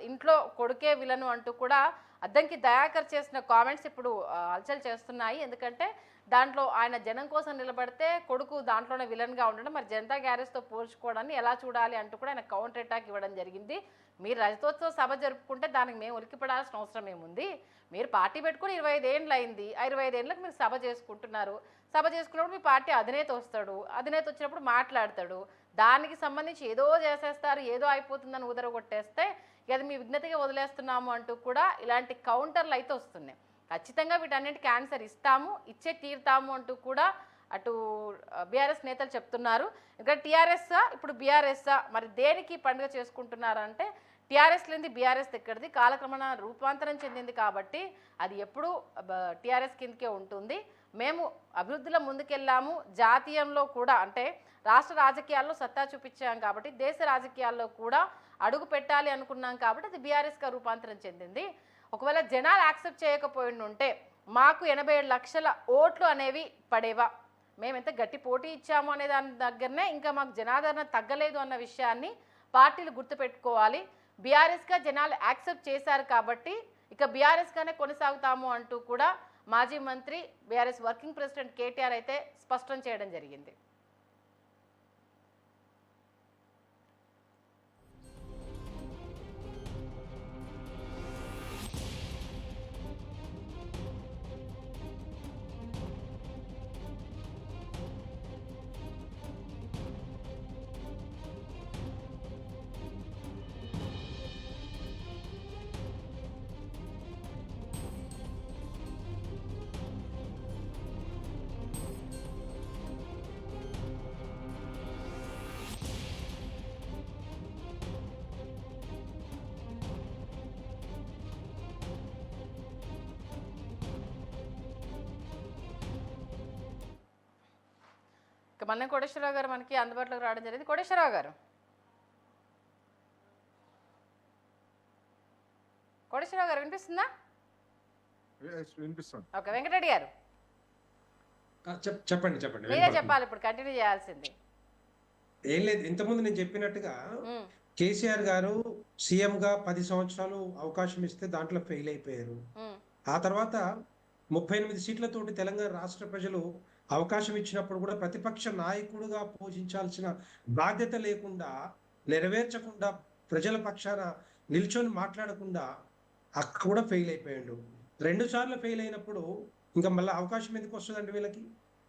ఇంట్లో కొడుకే విలను అంటూ కూడా అద్దంకి దయాకర్ చేసిన కామెంట్స్ ఇప్పుడు హల్చల్ చేస్తున్నాయి. ఎందుకంటే దాంట్లో ఆయన జనం కోసం నిలబడితే కొడుకు దాంట్లోనే విలన్గా ఉండడం, మరి జనతా గ్యారేజ్తో పోల్చుకోవడాన్ని ఎలా చూడాలి అంటూ కూడా ఆయన కౌంటర్ అటాక్ ఇవ్వడం జరిగింది. మీరు రజతోత్సవ సభ జరుపుకుంటే దానికి మేము ఉలిక్కిపడాల్సిన అవసరం ఏముంది? మీరు పార్టీ పెట్టుకుని 25 ఏళ్ళు అయింది, 25 ఏళ్ళకి మీరు సభ చేసుకుంటున్నారు. సభ చేసుకున్నప్పుడు మీ పార్టీ అధినేత వస్తాడు, అధినేత వచ్చినప్పుడు మాట్లాడతాడు. దానికి సంబంధించి ఏదో చేసేస్తారు, ఏదో అయిపోతుందని ఉదరగొట్టేస్తే అది మీ విఘ్నతగా వదిలేస్తున్నాము అంటూ కూడా ఇలాంటి కౌంటర్లు అయితే వస్తున్నాయి. ఖచ్చితంగా వీటన్నిటికీ ఆన్సర్ ఇస్తాము, ఇచ్చే తీరుతాము అంటూ కూడా అటు బీఆర్ఎస్ నేతలు చెప్తున్నారు. ఇంకా టీఆర్ఎస్ ఇప్పుడు బీఆర్ఎస్ మరి దేనికి పండుగ చేసుకుంటున్నారంటే టీఆర్ఎస్ లేని బీఆర్ఎస్ ఎక్కడిది, కాలక్రమణ రూపాంతరం చెందింది కాబట్టి అది ఎప్పుడూ టీఆర్ఎస్ కిందకే ఉంటుంది. మేము అభివృద్ధిలో ముందుకెళ్ళాము, జాతీయంలో కూడా అంటే రాష్ట్ర రాజకీయాల్లో సత్తా చూపించాం కాబట్టి దేశ రాజకీయాల్లో కూడా అడుగు పెట్టాలి అనుకున్నాం కాబట్టి అది బీఆర్ఎస్గా రూపాంతరం చెందింది. ఒకవేళ జనాలు యాక్సెప్ట్ చేయకపోయిన ఉంటే మాకు 87 లక్షల ఓట్లు అనేవి పడేవా, మేము ఎంత గట్టి పోటీ ఇచ్చాము అనే దాని దగ్గరనే ఇంకా మాకు జనాదరణ తగ్గలేదు అన్న విషయాన్ని పార్టీలు గుర్తుపెట్టుకోవాలి. బీఆర్ఎస్గా జనాలు యాక్సెప్ట్ చేశారు కాబట్టి ఇక బీఆర్ఎస్గానే కొనసాగుతాము అంటూ కూడా మాజీ మంత్రి బీఆర్ఎస్ వర్కింగ్ ప్రెసిడెంట్ కేటీఆర్ అయితే స్పష్టం చేయడం జరిగింది. ఇక మన కోటేశ్వరరావు గారు మనకి అందుబాటులోకి రావడం జరిగింది. కోటేశ్వరరావు గారు, కోటేశ్వరరావు గారు వినిపిస్తుందా? ఓకే, వెంకటరెడ్డి గారు చెప్పండి. మీరే చెప్పాలి, ఇప్పుడు కంటిన్యూ చేయాల్సింది ఏం లేదు. ఇంతకుముందు నేను చెప్పినట్టుగా కేసీఆర్ గారు సీఎం గా 10 సంవత్సరాలు అవకాశం ఇస్తే దాంట్లో ఫెయిల్ అయిపోయారు. ఆ తర్వాత 38 సీట్లతోటి తెలంగాణ రాష్ట్ర ప్రజలు అవకాశం ఇచ్చినప్పుడు కూడా ప్రతిపక్ష నాయకుడుగా పోషించాల్సిన బాధ్యత లేకుండా, నెరవేర్చకుండా, ప్రజల పక్షాన నిల్చొని మాట్లాడకుండా అక్కడ కూడా ఫెయిల్ అయిపోయాడు. 2 సార్లు ఫెయిల్ అయినప్పుడు ఇంకా మళ్ళీ అవకాశం ఎందుకు వస్తుందండి? వీళ్ళకి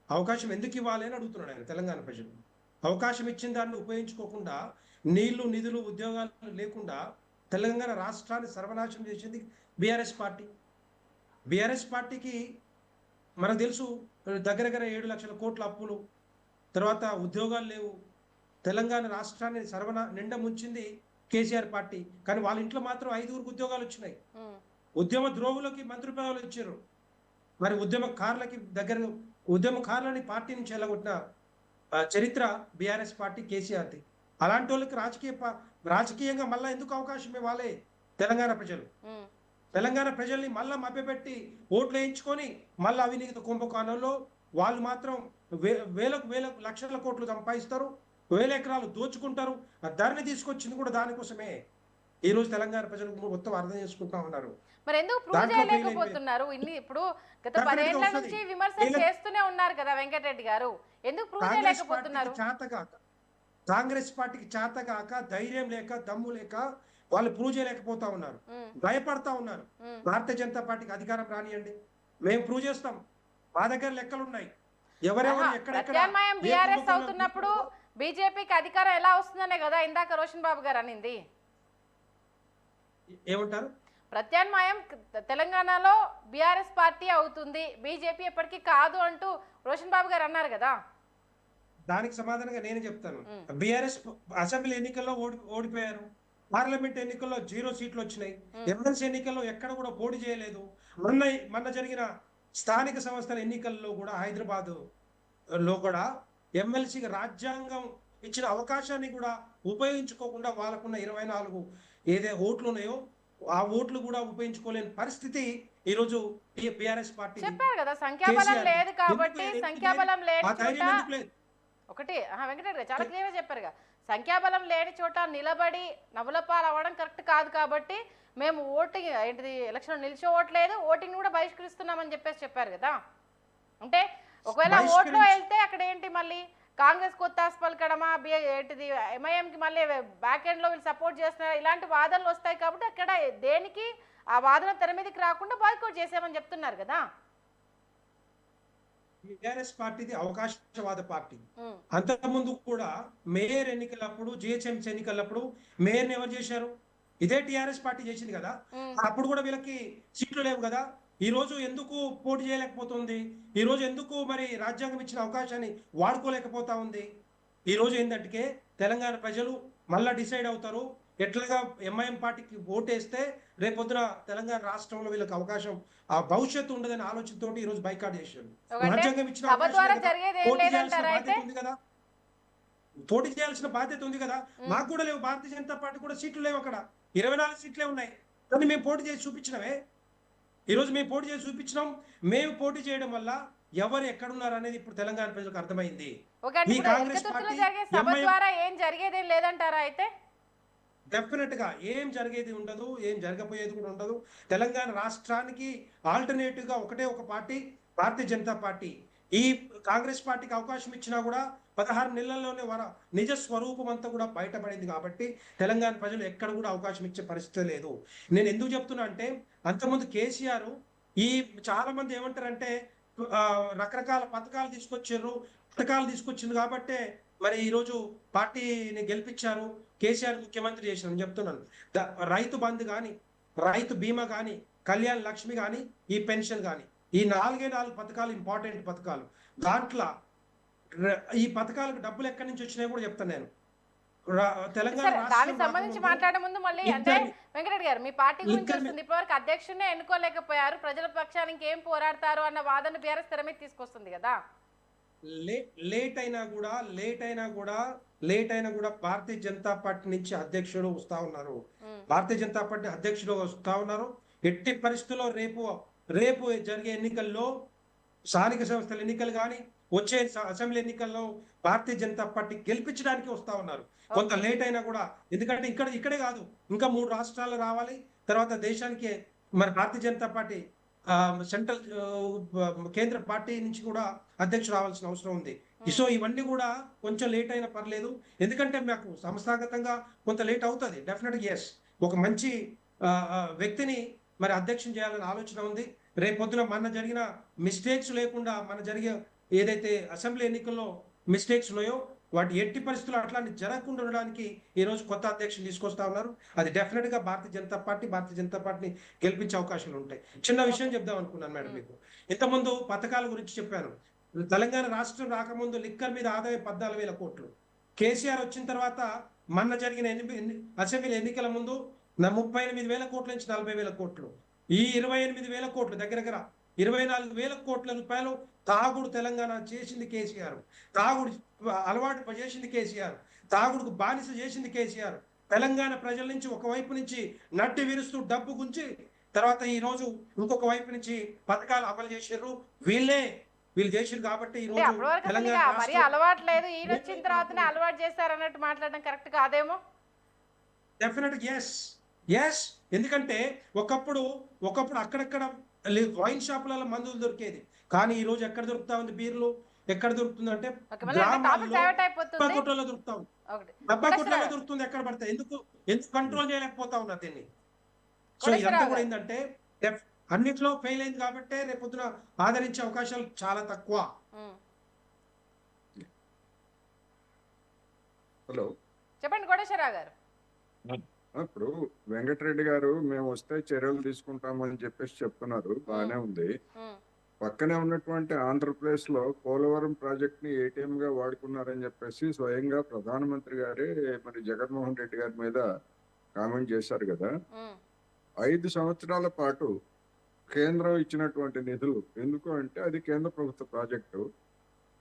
అవకాశం ఎందుకు ఇవ్వాలి అని అడుగుతున్నాడు ఆయన. తెలంగాణ ప్రజలు అవకాశం ఇచ్చిన దాన్ని ఉపయోగించుకోకుండా, నీళ్లు, నిధులు, ఉద్యోగాలు లేకుండా తెలంగాణ రాష్ట్రాన్ని సర్వనాశనం చేసింది బీఆర్ఎస్ పార్టీ. బీఆర్ఎస్ పార్టీకి మనకు తెలుసు దగ్గర 7 లక్షల కోట్ల అప్పులు, తర్వాత ఉద్యోగాలు లేవు. తెలంగాణ రాష్ట్రాన్ని నిండా ముంచింది కేసీఆర్ పార్టీ. కానీ వాళ్ళ ఇంట్లో మాత్రం 5గురికి ఉద్యోగాలు వచ్చినాయి. ఉద్యమ ద్రోహులకి మంత్రి పదవులు ఇచ్చారు. మరి ఉద్యమకారులని పార్టీ నుంచి వెళ్ళగొట్టిన చరిత్ర బీఆర్ఎస్ పార్టీ, కేసీఆర్ది. అలాంటి వాళ్ళకి రాజకీయంగా మళ్ళీ ఎందుకు అవకాశం ఇవ్వాలి? తెలంగాణ ప్రజల్ని మళ్ళా మభ్యపెట్టి ఓట్లు వేయించుకొని మళ్ళీ అవినీతి కుంభకోణంలో వాళ్ళు మాత్రం వేలకు లక్షల కోట్లు సంపాదిస్తారు, 1000 ఎకరాలు దోచుకుంటారు. ఆ ధరని తీసుకొచ్చింది కూడా దానికోసమే. ఈ రోజు తెలంగాణ ప్రజలు మొత్తం అర్థం చేసుకుంటా ఉన్నారు. మరి ఎందుకు ప్రూవ్ చేయలేకపోతున్నారు? ఇప్పుడు గత 10 ఏళ్ల నుంచి విమర్శలు చేస్తూనే ఉన్నారు కదా వెంకటరెడ్డి గారు, ఎందుకు ప్రూవ్ చేయలేకపోతున్నారు? కాంగ్రెస్ పార్టీకి చేతగాక, ధైర్యం లేక, దమ్ము లేక వాళ్ళు ప్రూవ్ చేయలేకపోతా ఉన్నారు, భయపడతా ఉన్నారు. భారతీయ జనతా పార్టీకి అధికారం రానియండి, మేము ప్రూవ్ చేస్తాం, మా దగ్గర లెక్కలు ఉన్నాయి. ఎవరెవరు ఆహా, ఎక్కడెక్కడ ప్రత్యామ్నాయం ఏ బీఆర్ఎస్ కుంభకోణాలు అవుతున్నప్పుడు బీజేపీకి అధికారం ఎలా వస్తుందనే కదా ఇందాక రోషన్ బాబు గారు అనింది. ఏమంటారు? ప్రత్యామ్నాయం తెలంగాణలో బీఆర్ఎస్ పార్టీ అవుతుంది, బీజేపీ ఎప్పటికీ కాదు అంటూ రోషన్ బాబు గారు అన్నారు కదా. దానికి సమాధానంగా నేను చెప్తాను. ఉమ్. బీఆర్ఎస్ అసెంబ్లీ ఎన్నికల్లో ఓడిపోయారు, పార్లమెంట్ ఎన్నికల్లో 0 సీట్లు వచ్చినాయి, ఎమ్మెల్సీ ఎన్నికల్లో ఎక్కడ కూడా పోటీ చేయలేదు. మొన్న జరిగిన స్థానిక సంస్థల ఎన్నికల్లో కూడా హైదరాబాద్ లో కూడా ఎమ్మెల్సీకి రాజ్యాంగం ఇచ్చిన అవకాశాన్ని కూడా ఉపయోగించుకోకుండా వాళ్ళకున్న 24 ఏదే ఓట్లు ఉన్నాయో ఆ ఓట్లు కూడా ఉపయోగించుకోలేని పరిస్థితి ఈ రోజు బీఆర్ఎస్ పార్టీ. చెప్పారు కదా సంఖ్యాబలం లేదు కాబట్టి, సంఖ్యాబలం లేని చోట ఒకటి వెంకటరెడ్డి గారు చాలా క్లియర్గా చెప్పారుగా, సంఖ్యాబలం లేని చోట నిలబడి నవ్వులపాలు అవ్వడం కరెక్ట్ కాదు కాబట్టి మేము ఓటింగ్ ఏంటిది ఎలక్షన్ నిల్చోవట్లేదు, ఓటింగ్ కూడా బహిష్కరిస్తున్నామని చెప్పారు కదా. అంటే ఒకవేళ ఓట్లో వెళ్తే అక్కడ ఏంటి మళ్ళీ కాంగ్రెస్ కొత్త పలకడమా, ఏంటిది ఎంఐఎంకి మళ్ళీ బ్యాక్ ఎండ్ లో వీళ్ళు సపోర్ట్ చేస్తున్నారు, ఇలాంటి వాదనలు వస్తాయి కాబట్టి అక్కడ దేనికి ఆ వాదన తెర మీదకి రాకుండా బాయ్కౌట్ చేసామని చెప్తున్నారు కదా. టిఆర్ఎస్ పార్టీది అవకాశవాద పార్టీ. అంతకుముందు కూడా మేయర్ ఎన్నికలప్పుడు, జిహెచ్ఎంసీ ఎన్నికలప్పుడు మేయర్ని ఎవరు చేశారు? ఇదే టిఆర్ఎస్ పార్టీ చేసింది కదా. అప్పుడు కూడా వీళ్ళకి సీట్లు లేవు కదా. ఈ రోజు ఎందుకు పోటీ చేయలేకపోతుంది? ఈ రోజు ఎందుకు మరి రాజ్యాంగం ఇచ్చిన అవకాశాన్ని వాడుకోలేకపోతా ఉంది? ఈ రోజు ఏంటంటే తెలంగాణ ప్రజలు మళ్ళా డిసైడ్ అవుతారు, ఎట్లాగా ఎంఐఎం పార్టీకి ఓటేస్తే రేపొద్దున తెలంగాణ రాష్ట్రంలో వీళ్ళకి అవకాశం, ఆ భవిష్యత్తు ఉండదని ఆలోచనతో ఈ రోజు బైకాట్ చేశారు. రాజ్యాంగం ఇచ్చిన ఉంది కదా, పోటీ చేయాల్సిన బాధ్యత ఉంది కదా. మాకు కూడా లేవు, భారతీయ జనతా పార్టీ కూడా సీట్లు లేవు, అక్కడ 24 సీట్లే ఉన్నాయి. కానీ మేము పోటీ చేసి చూపించినవే. ఈ రోజు మేము పోటీ చేసి చూపించినాం. మేము పోటీ చేయడం వల్ల ఎవరు ఎక్కడున్నారు అనేది ఇప్పుడు తెలంగాణ ప్రజలకు అర్థమైంది. ఈ కాంగ్రెస్ పార్టీ ఏం జరిగేదేం లేదంటారా? అయితే డెఫినెట్ గా ఏం జరిగేది ఉండదు, ఏం జరగబోయేది కూడా ఉండదు. తెలంగాణ రాష్ట్రానికి ఆల్టర్నేటివ్ గా ఒకటే ఒక పార్టీ, భారతీయ జనతా పార్టీ. ఈ కాంగ్రెస్ పార్టీకి అవకాశం ఇచ్చినా కూడా 16 నెలల్లోనే నిజ స్వరూపం అంతా కూడా బయటపడింది కాబట్టి తెలంగాణ ప్రజలు ఎక్కడ కూడా అవకాశం ఇచ్చే పరిస్థితి లేదు. నేను ఎందుకు చెప్తున్నా అంటే, అంతకుముందు కేసీఆర్ చాలా మంది ఏమంటారంటే రకరకాల పథకాలు తీసుకొచ్చింది కాబట్టే మరి ఈ రోజు పార్టీని గెలిపించారు, కేసీఆర్ ముఖ్యమంత్రి చేశారని చెప్తున్నాను. రైతు బంధు కానీ, రైతు బీమా కానీ, కళ్యాణ లక్ష్మి కానీ, ఈ పెన్షన్ కానీ, ఈ 4 పథకాలు ఇంపార్టెంట్ పథకాలు. దాంట్లో ఈ పథకాలకు డబ్బులు ఎక్కడి నుంచి వచ్చినాయో కూడా చెప్తాను నేను. తెలంగాణ దానికి సంబంధించి మాట్లాడే ముందు మళ్ళీ అంటే వెంకటరెడ్డి గారు మీ పార్టీ గురించి వస్తుంది, ఇప్పటివరకు అధ్యక్షుడినే ఎన్నుకోలేకపోయారు, ప్రజల పక్షానికి ఇంకేం పోరాడతారు అన్న వాదన బీఆర్ఎస్ తెర మీద తీసుకొస్తుంది కదా. లేట్ అయినా కూడా భారతీయ జనతా పార్టీ నుంచి అధ్యక్షుడు వస్తా ఉన్నారు. భారతీయ జనతా పార్టీ అధ్యక్షుడు వస్తా ఉన్నారు. ఎట్టి పరిస్థితుల్లో రేపు జరిగే ఎన్నికల్లో, స్థానిక సంస్థల ఎన్నికలు కానీ, వచ్చే అసెంబ్లీ ఎన్నికల్లో భారతీయ జనతా పార్టీ గెలిపించడానికి వస్తా ఉన్నారు. కొంత లేట్ అయినా కూడా, ఎందుకంటే ఇక్కడే కాదు, ఇంకా 3 రాష్ట్రాలు రావాలి. తర్వాత దేశానికి మరి భారతీయ జనతా పార్టీ సెంట్రల్ కేంద్ర పార్టీ నుంచి కూడా అధ్యక్షుడు రావాల్సిన అవసరం ఉంది. సో ఇవన్నీ కూడా కొంచెం లేట్ అయినా పర్లేదు, ఎందుకంటే మాకు సంస్థాగతంగా కొంత లేట్ అవుతుంది. డెఫినెట్గా ఎస్, ఒక మంచి వ్యక్తిని మరి అధ్యక్షం చేయాలని ఆలోచన ఉంది. రేపొద్దున మన జరిగిన మిస్టేక్స్ లేకుండా, మన జరిగే ఏదైతే అసెంబ్లీ ఎన్నికల్లో మిస్టేక్స్ ఉన్నాయో వాటి ఎట్టి పరిస్థితులు అట్లాంటి జరగకుండా ఉండడానికి ఈ రోజు కొత్త అధ్యక్షులు తీసుకొస్తా ఉన్నారు. అది డెఫినెట్ గా భారతీయ జనతా పార్టీని గెలిపించే అవకాశాలు ఉంటాయి. చిన్న విషయం చెప్దాం అనుకున్నాను మేడం మీకు. ఇంతకుముందు పథకాల గురించి చెప్పాను. తెలంగాణ రాష్ట్రం రాకముందు లిక్కర్ మీద ఆదాయం 14,000 కోట్లు. కేసీఆర్ వచ్చిన తర్వాత మొన్న జరిగిన అసెంబ్లీ ఎన్నికల ముందు 38,000 కోట్ల నుంచి 40,000 కోట్లు. ఈ 28,000 కోట్లు, దగ్గర 24,000 కోట్ల రూపాయలు తాగుడు తెలంగాణ చేసింది కేసీఆర్. తాగుడు అలవాటు చేసింది కేసీఆర్. తాగుడుకు బానిస చేసింది కేసీఆర్. తెలంగాణ ప్రజల నుంచి ఒకవైపు నుంచి నడ్డి విరుస్తూ డబ్బు గుంచి, తర్వాత ఈ రోజు ఇంకొక వైపు నుంచి పథకాలు అమలు చేశారు. వీళ్ళు చేసారు కాబట్టి ఈ రోజు తెలంగాణ అలవాటు లేదు, ఈయన వచ్చిన తర్వాతనే అలవాటు చేశారు అన్నట్టు మాట్లాడడం కరెక్ట్ కాదేమో. డెఫినెట్ ఎస్, ఎందుకంటే ఒకప్పుడు అక్కడక్కడ వైన్ షాపులలో మందులు దొరికేది, కానీ ఈ రోజు ఎక్కడ దొరుకుతా ఉంది బీర్లు? ఎక్కడ దొరుకుతుంది అంటే డబ్బా కొట్టలో దొరుకుతా ఉంది. డబ్బా కొట్టలో దొరుకుతుంది ఎక్కడ పడతాయి. ఎందుకు కంట్రోల్ చేయలేకపోతా ఉన్నారు దీన్ని. సో ఇదంతా కూడా ఏంటంటే అన్నిట్లో ఫెయిల్ అయింది కాబట్టి రేపొద్దున ఆదరించే అవకాశాలు చాలా తక్కువ. హలో, చెప్పండి కోటేశ్వరరావు గారు. ఇప్పుడు వెంకటరెడ్డి గారు మేము వస్తే చర్యలు తీసుకుంటామని చెప్పేసి చెప్తున్నారు, బాగానే ఉంది. ఉమ్, పక్కనే ఉన్నటువంటి ఆంధ్రప్రదేశ్ లో పోలవరం ప్రాజెక్ట్ ని ఏటీఎం గా వాడుకున్నారని చెప్పేసి స్వయంగా ప్రధానమంత్రి గారే మరి జగన్మోహన్ రెడ్డి గారి మీద కామెంట్ చేశారు కదా. ఉమ్, 5 సంవత్సరాల పాటు కేంద్రం ఇచ్చినటువంటి నిధులు, ఎందుకు అంటే అది కేంద్ర ప్రభుత్వ ప్రాజెక్టు,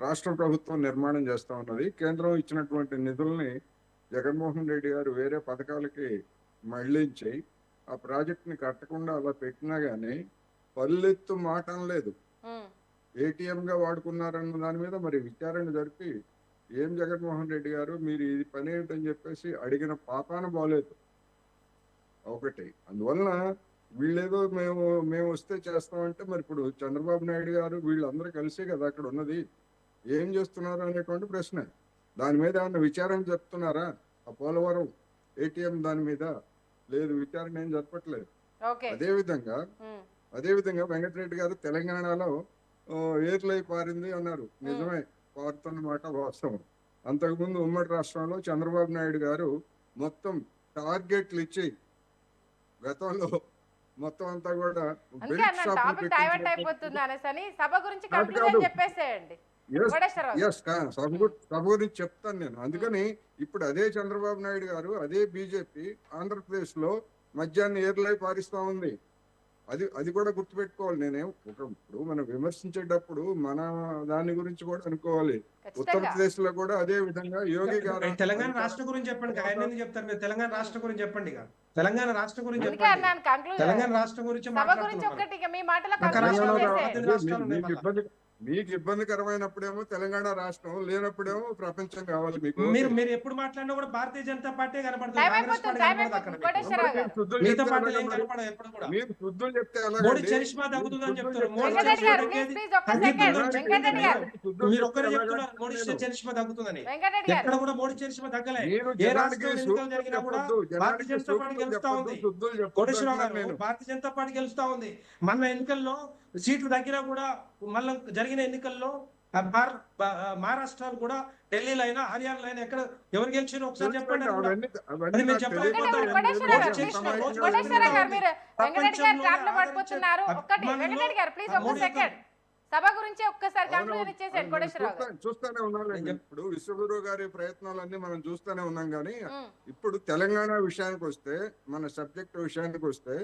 రాష్ట్ర ప్రభుత్వం నిర్మాణం చేస్తా ఉన్నది. కేంద్రం ఇచ్చినటువంటి నిధుల్ని జగన్మోహన్ రెడ్డి గారు వేరే పథకాలకి మళ్లించి ఆ ప్రాజెక్ట్ ని కట్టకుండా అలా పెట్టినా గానీ పల్లెత్తు మాటం లేదు. ఉమ్, ఏటీఎం గా వాడుకున్నారన్న దాని మీద మరి విచారణ జరిపి ఏం జగన్మోహన్ రెడ్డి గారు మీరు ఇది పని ఏంటని చెప్పేసి అడిగిన పాపాన బాలేదు ఒకటి. అందువలన వీళ్ళేదో మేము వస్తే చేస్తామంటే మరి ఇప్పుడు చంద్రబాబు నాయుడు గారు వీళ్ళందరూ కలిసే కదా అక్కడ ఉన్నది, ఏం చేస్తున్నారు అనేటువంటి ప్రశ్న. దాని మీద ఏమన్నా విచారణ జరుపుతున్నారా? ఆ పోలవరం ఏటీఎం దాని మీద లేదు, విచారణ ఏం జరపట్లేదు. ఓకే. ఉమ్, అదేవిధంగా వెంకటరెడ్డి గారు తెలంగాణలో ఏర్లై పారింది అన్నారు, నిజమే, పారుతున్న మాట వాస్తవం. అంతకుముందు ఉమ్మడి రాష్ట్రంలో చంద్రబాబు నాయుడు గారు మొత్తం టార్గెట్లు ఇచ్చి గతంలో మొత్తం అంతా కూడా అందుకే అన్న టాపిక్ డైవర్ట్ అయిపోతుంది అనేసి సభ గురించి కంక్లూజన్ చెప్పేసేయండి కోటేశ్వరరావు. సభ గురించి చెప్తాను నేను. అందుకని ఇప్పుడు అదే చంద్రబాబు నాయుడు గారు, అదే బీజేపీ ఆంధ్రప్రదేశ్ లో మద్యాన్ని ఏర్లై పారిస్తా ఉంది. అది కూడా గుర్తుపెట్టుకోవాలి. ఇప్పుడు మనం విమర్శించేటప్పుడు మన దాని గురించి కూడా అనుకోవాలి. ఉత్తరప్రదేశ్ లో కూడా అదే విధంగా యోగి గారు తెలంగాణ రాష్ట్రం గురించి చెప్పండి. ఆయన ఎందుకు చెప్తారు? మీరు తెలంగాణ రాష్ట్రం గురించి చెప్పండి. తెలంగాణ రాష్ట్రం గురించి అందుకే చెప్పండి. అన్నాను conclusion. తెలంగాణ రాష్ట్రం గురించి సభ గురించి ఒక్కటి ఇక మీ మాటలో తెలంగాణ conclusion రాష్ట్రం చేసేయండి. మీకు ఇబ్బందికరమైనప్పుడేమో తెలంగాణ రాష్ట్రం, లేనప్పుడేమో ప్రపంచం కావాలి మీకు. మీరు ఎప్పుడు మాట్లాడినా కూడా భారతీయ జనతా పార్టీ కనపడుతుంది, టైం కాంగ్రెస్ అయిపోతుంది, పార్టీ టైం కనపడదు అయిపోతుంది అక్కడ మీకు. కోటేశ్వరరావు గారు. మిగతా పార్టీలు ఏం కనపడవు ఎప్పుడు కూడా. మీరు శుద్ధులు చెప్తే మోడీ చరిష్మా తగ్గుతుందని చెప్తారు. మోడీ వెంకటరెడ్డి గారు చరిష్మా ప్లీజ్ ప్లీజ్ ఒక్క సెకండ్. వెంకటరెడ్డి గారు మీరు ఒక్కరే చెప్తున్నారు మోడీ చరిష్మా తగ్గుతుందని. వెంకటరెడ్డి గారు ఎక్కడ కూడా మోడీ చరిష్మా తగ్గలే. ఏ రాష్ట్రంలో ఎన్నికలు జరిగినా కూడా భారతీయ జనతా పార్టీ గెలుస్తా ఉంది. కోటేశ్వరరావు గారు, భారతీయ జనతా పార్టీ గెలుస్తా ఉంది. మన ఎన్నికల్లో సీట్లు తగ్గినా కూడా మళ్ళీ జరిగిన ఎన్నికల్లో మహారాష్ట్రలో కూడా, ఢిల్లీలో అయినా, హర్యానాలో అయినా ఎక్కడ ఎవరు గెలిచారో ఒకసారి చెప్పండి. అది మీరు చెప్పలేకపోతారు. కోటేశ్వరరావు గారు మీరు వెంకటరెడ్డి గారు ట్రాప్ లో పడిపోతున్నారు. ఒక్కటి వెంకటరెడ్డి గారు ప్లీజ్ ఒక్క సెకండ్. సభ గురించి ఒక్కసారి కంక్లూజన్ ఇచ్చేసేయండి కోటేశ్వరరావు గారు. చూస్తానే ఉన్నాం. ఇప్పుడు విశ్వగురు గారి ప్రయత్నాలన్నీ మనం చూస్తూనే ఉన్నాం. కానీ ఉమ్, ఇప్పుడు తెలంగాణ విషయానికి వస్తే, మన సబ్జెక్ట్ విషయానికి వస్తే,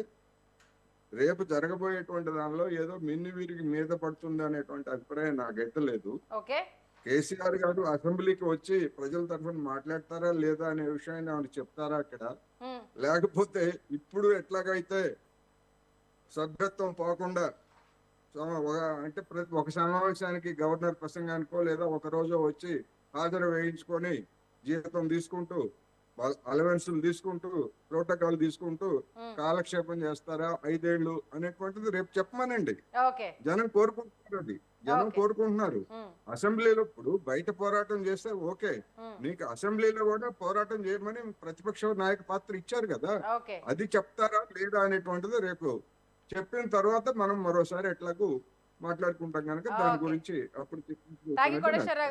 రేపు జరగబోయేటువంటి దానిలో ఏదో మిన్ని వీరికి మీద పడుతుంది అనేటువంటి అభిప్రాయం నాకైతే లేదు. ఓకే. కేసీఆర్ గారు అసెంబ్లీకి వచ్చి ప్రజల తరఫున మాట్లాడతారా లేదా అనే విషయాన్ని ఆమె చెప్తారా అక్కడ, ఉమ్, లేకపోతే ఇప్పుడు ఎట్లాగైతే సభ్యత్వం పోకుండా అంటే ఒక సమావేశానికి గవర్నర్ ప్రసంగానికో లేదా ఒక రోజు వచ్చి హాజరు వేయించుకొని జీతం తీసుకుంటూ, అలవెన్సులు తీసుకుంటూ, ప్రోటోకాల్ తీసుకుంటూ కాలక్షేపం చేస్తారా 5 ఏళ్ళు అనేటువంటిది రేపు చెప్పమనండి. ఓకే. జనం కోరుకుంటున్నారు, అది జనం కోరుకుంటున్నారు. ఉమ్, అసెంబ్లీలో ఇప్పుడు బయట పోరాటం చేస్తే ఓకే, ఉమ్, నీకు అసెంబ్లీలో కూడా పోరాటం చేయమని ప్రతిపక్ష నాయక పాత్ర ఇచ్చారు కదా, ఓకే. అది చెప్తారా లేదా అనేటువంటిది రేపు చెప్పిన తర్వాత మనం మరోసారి ఎట్లాగూ మాట్లాడుకుంటాం కనుక దాని ఓకే. గురించి అప్పుడు థాంక్యూ కోటేశ్వరరావు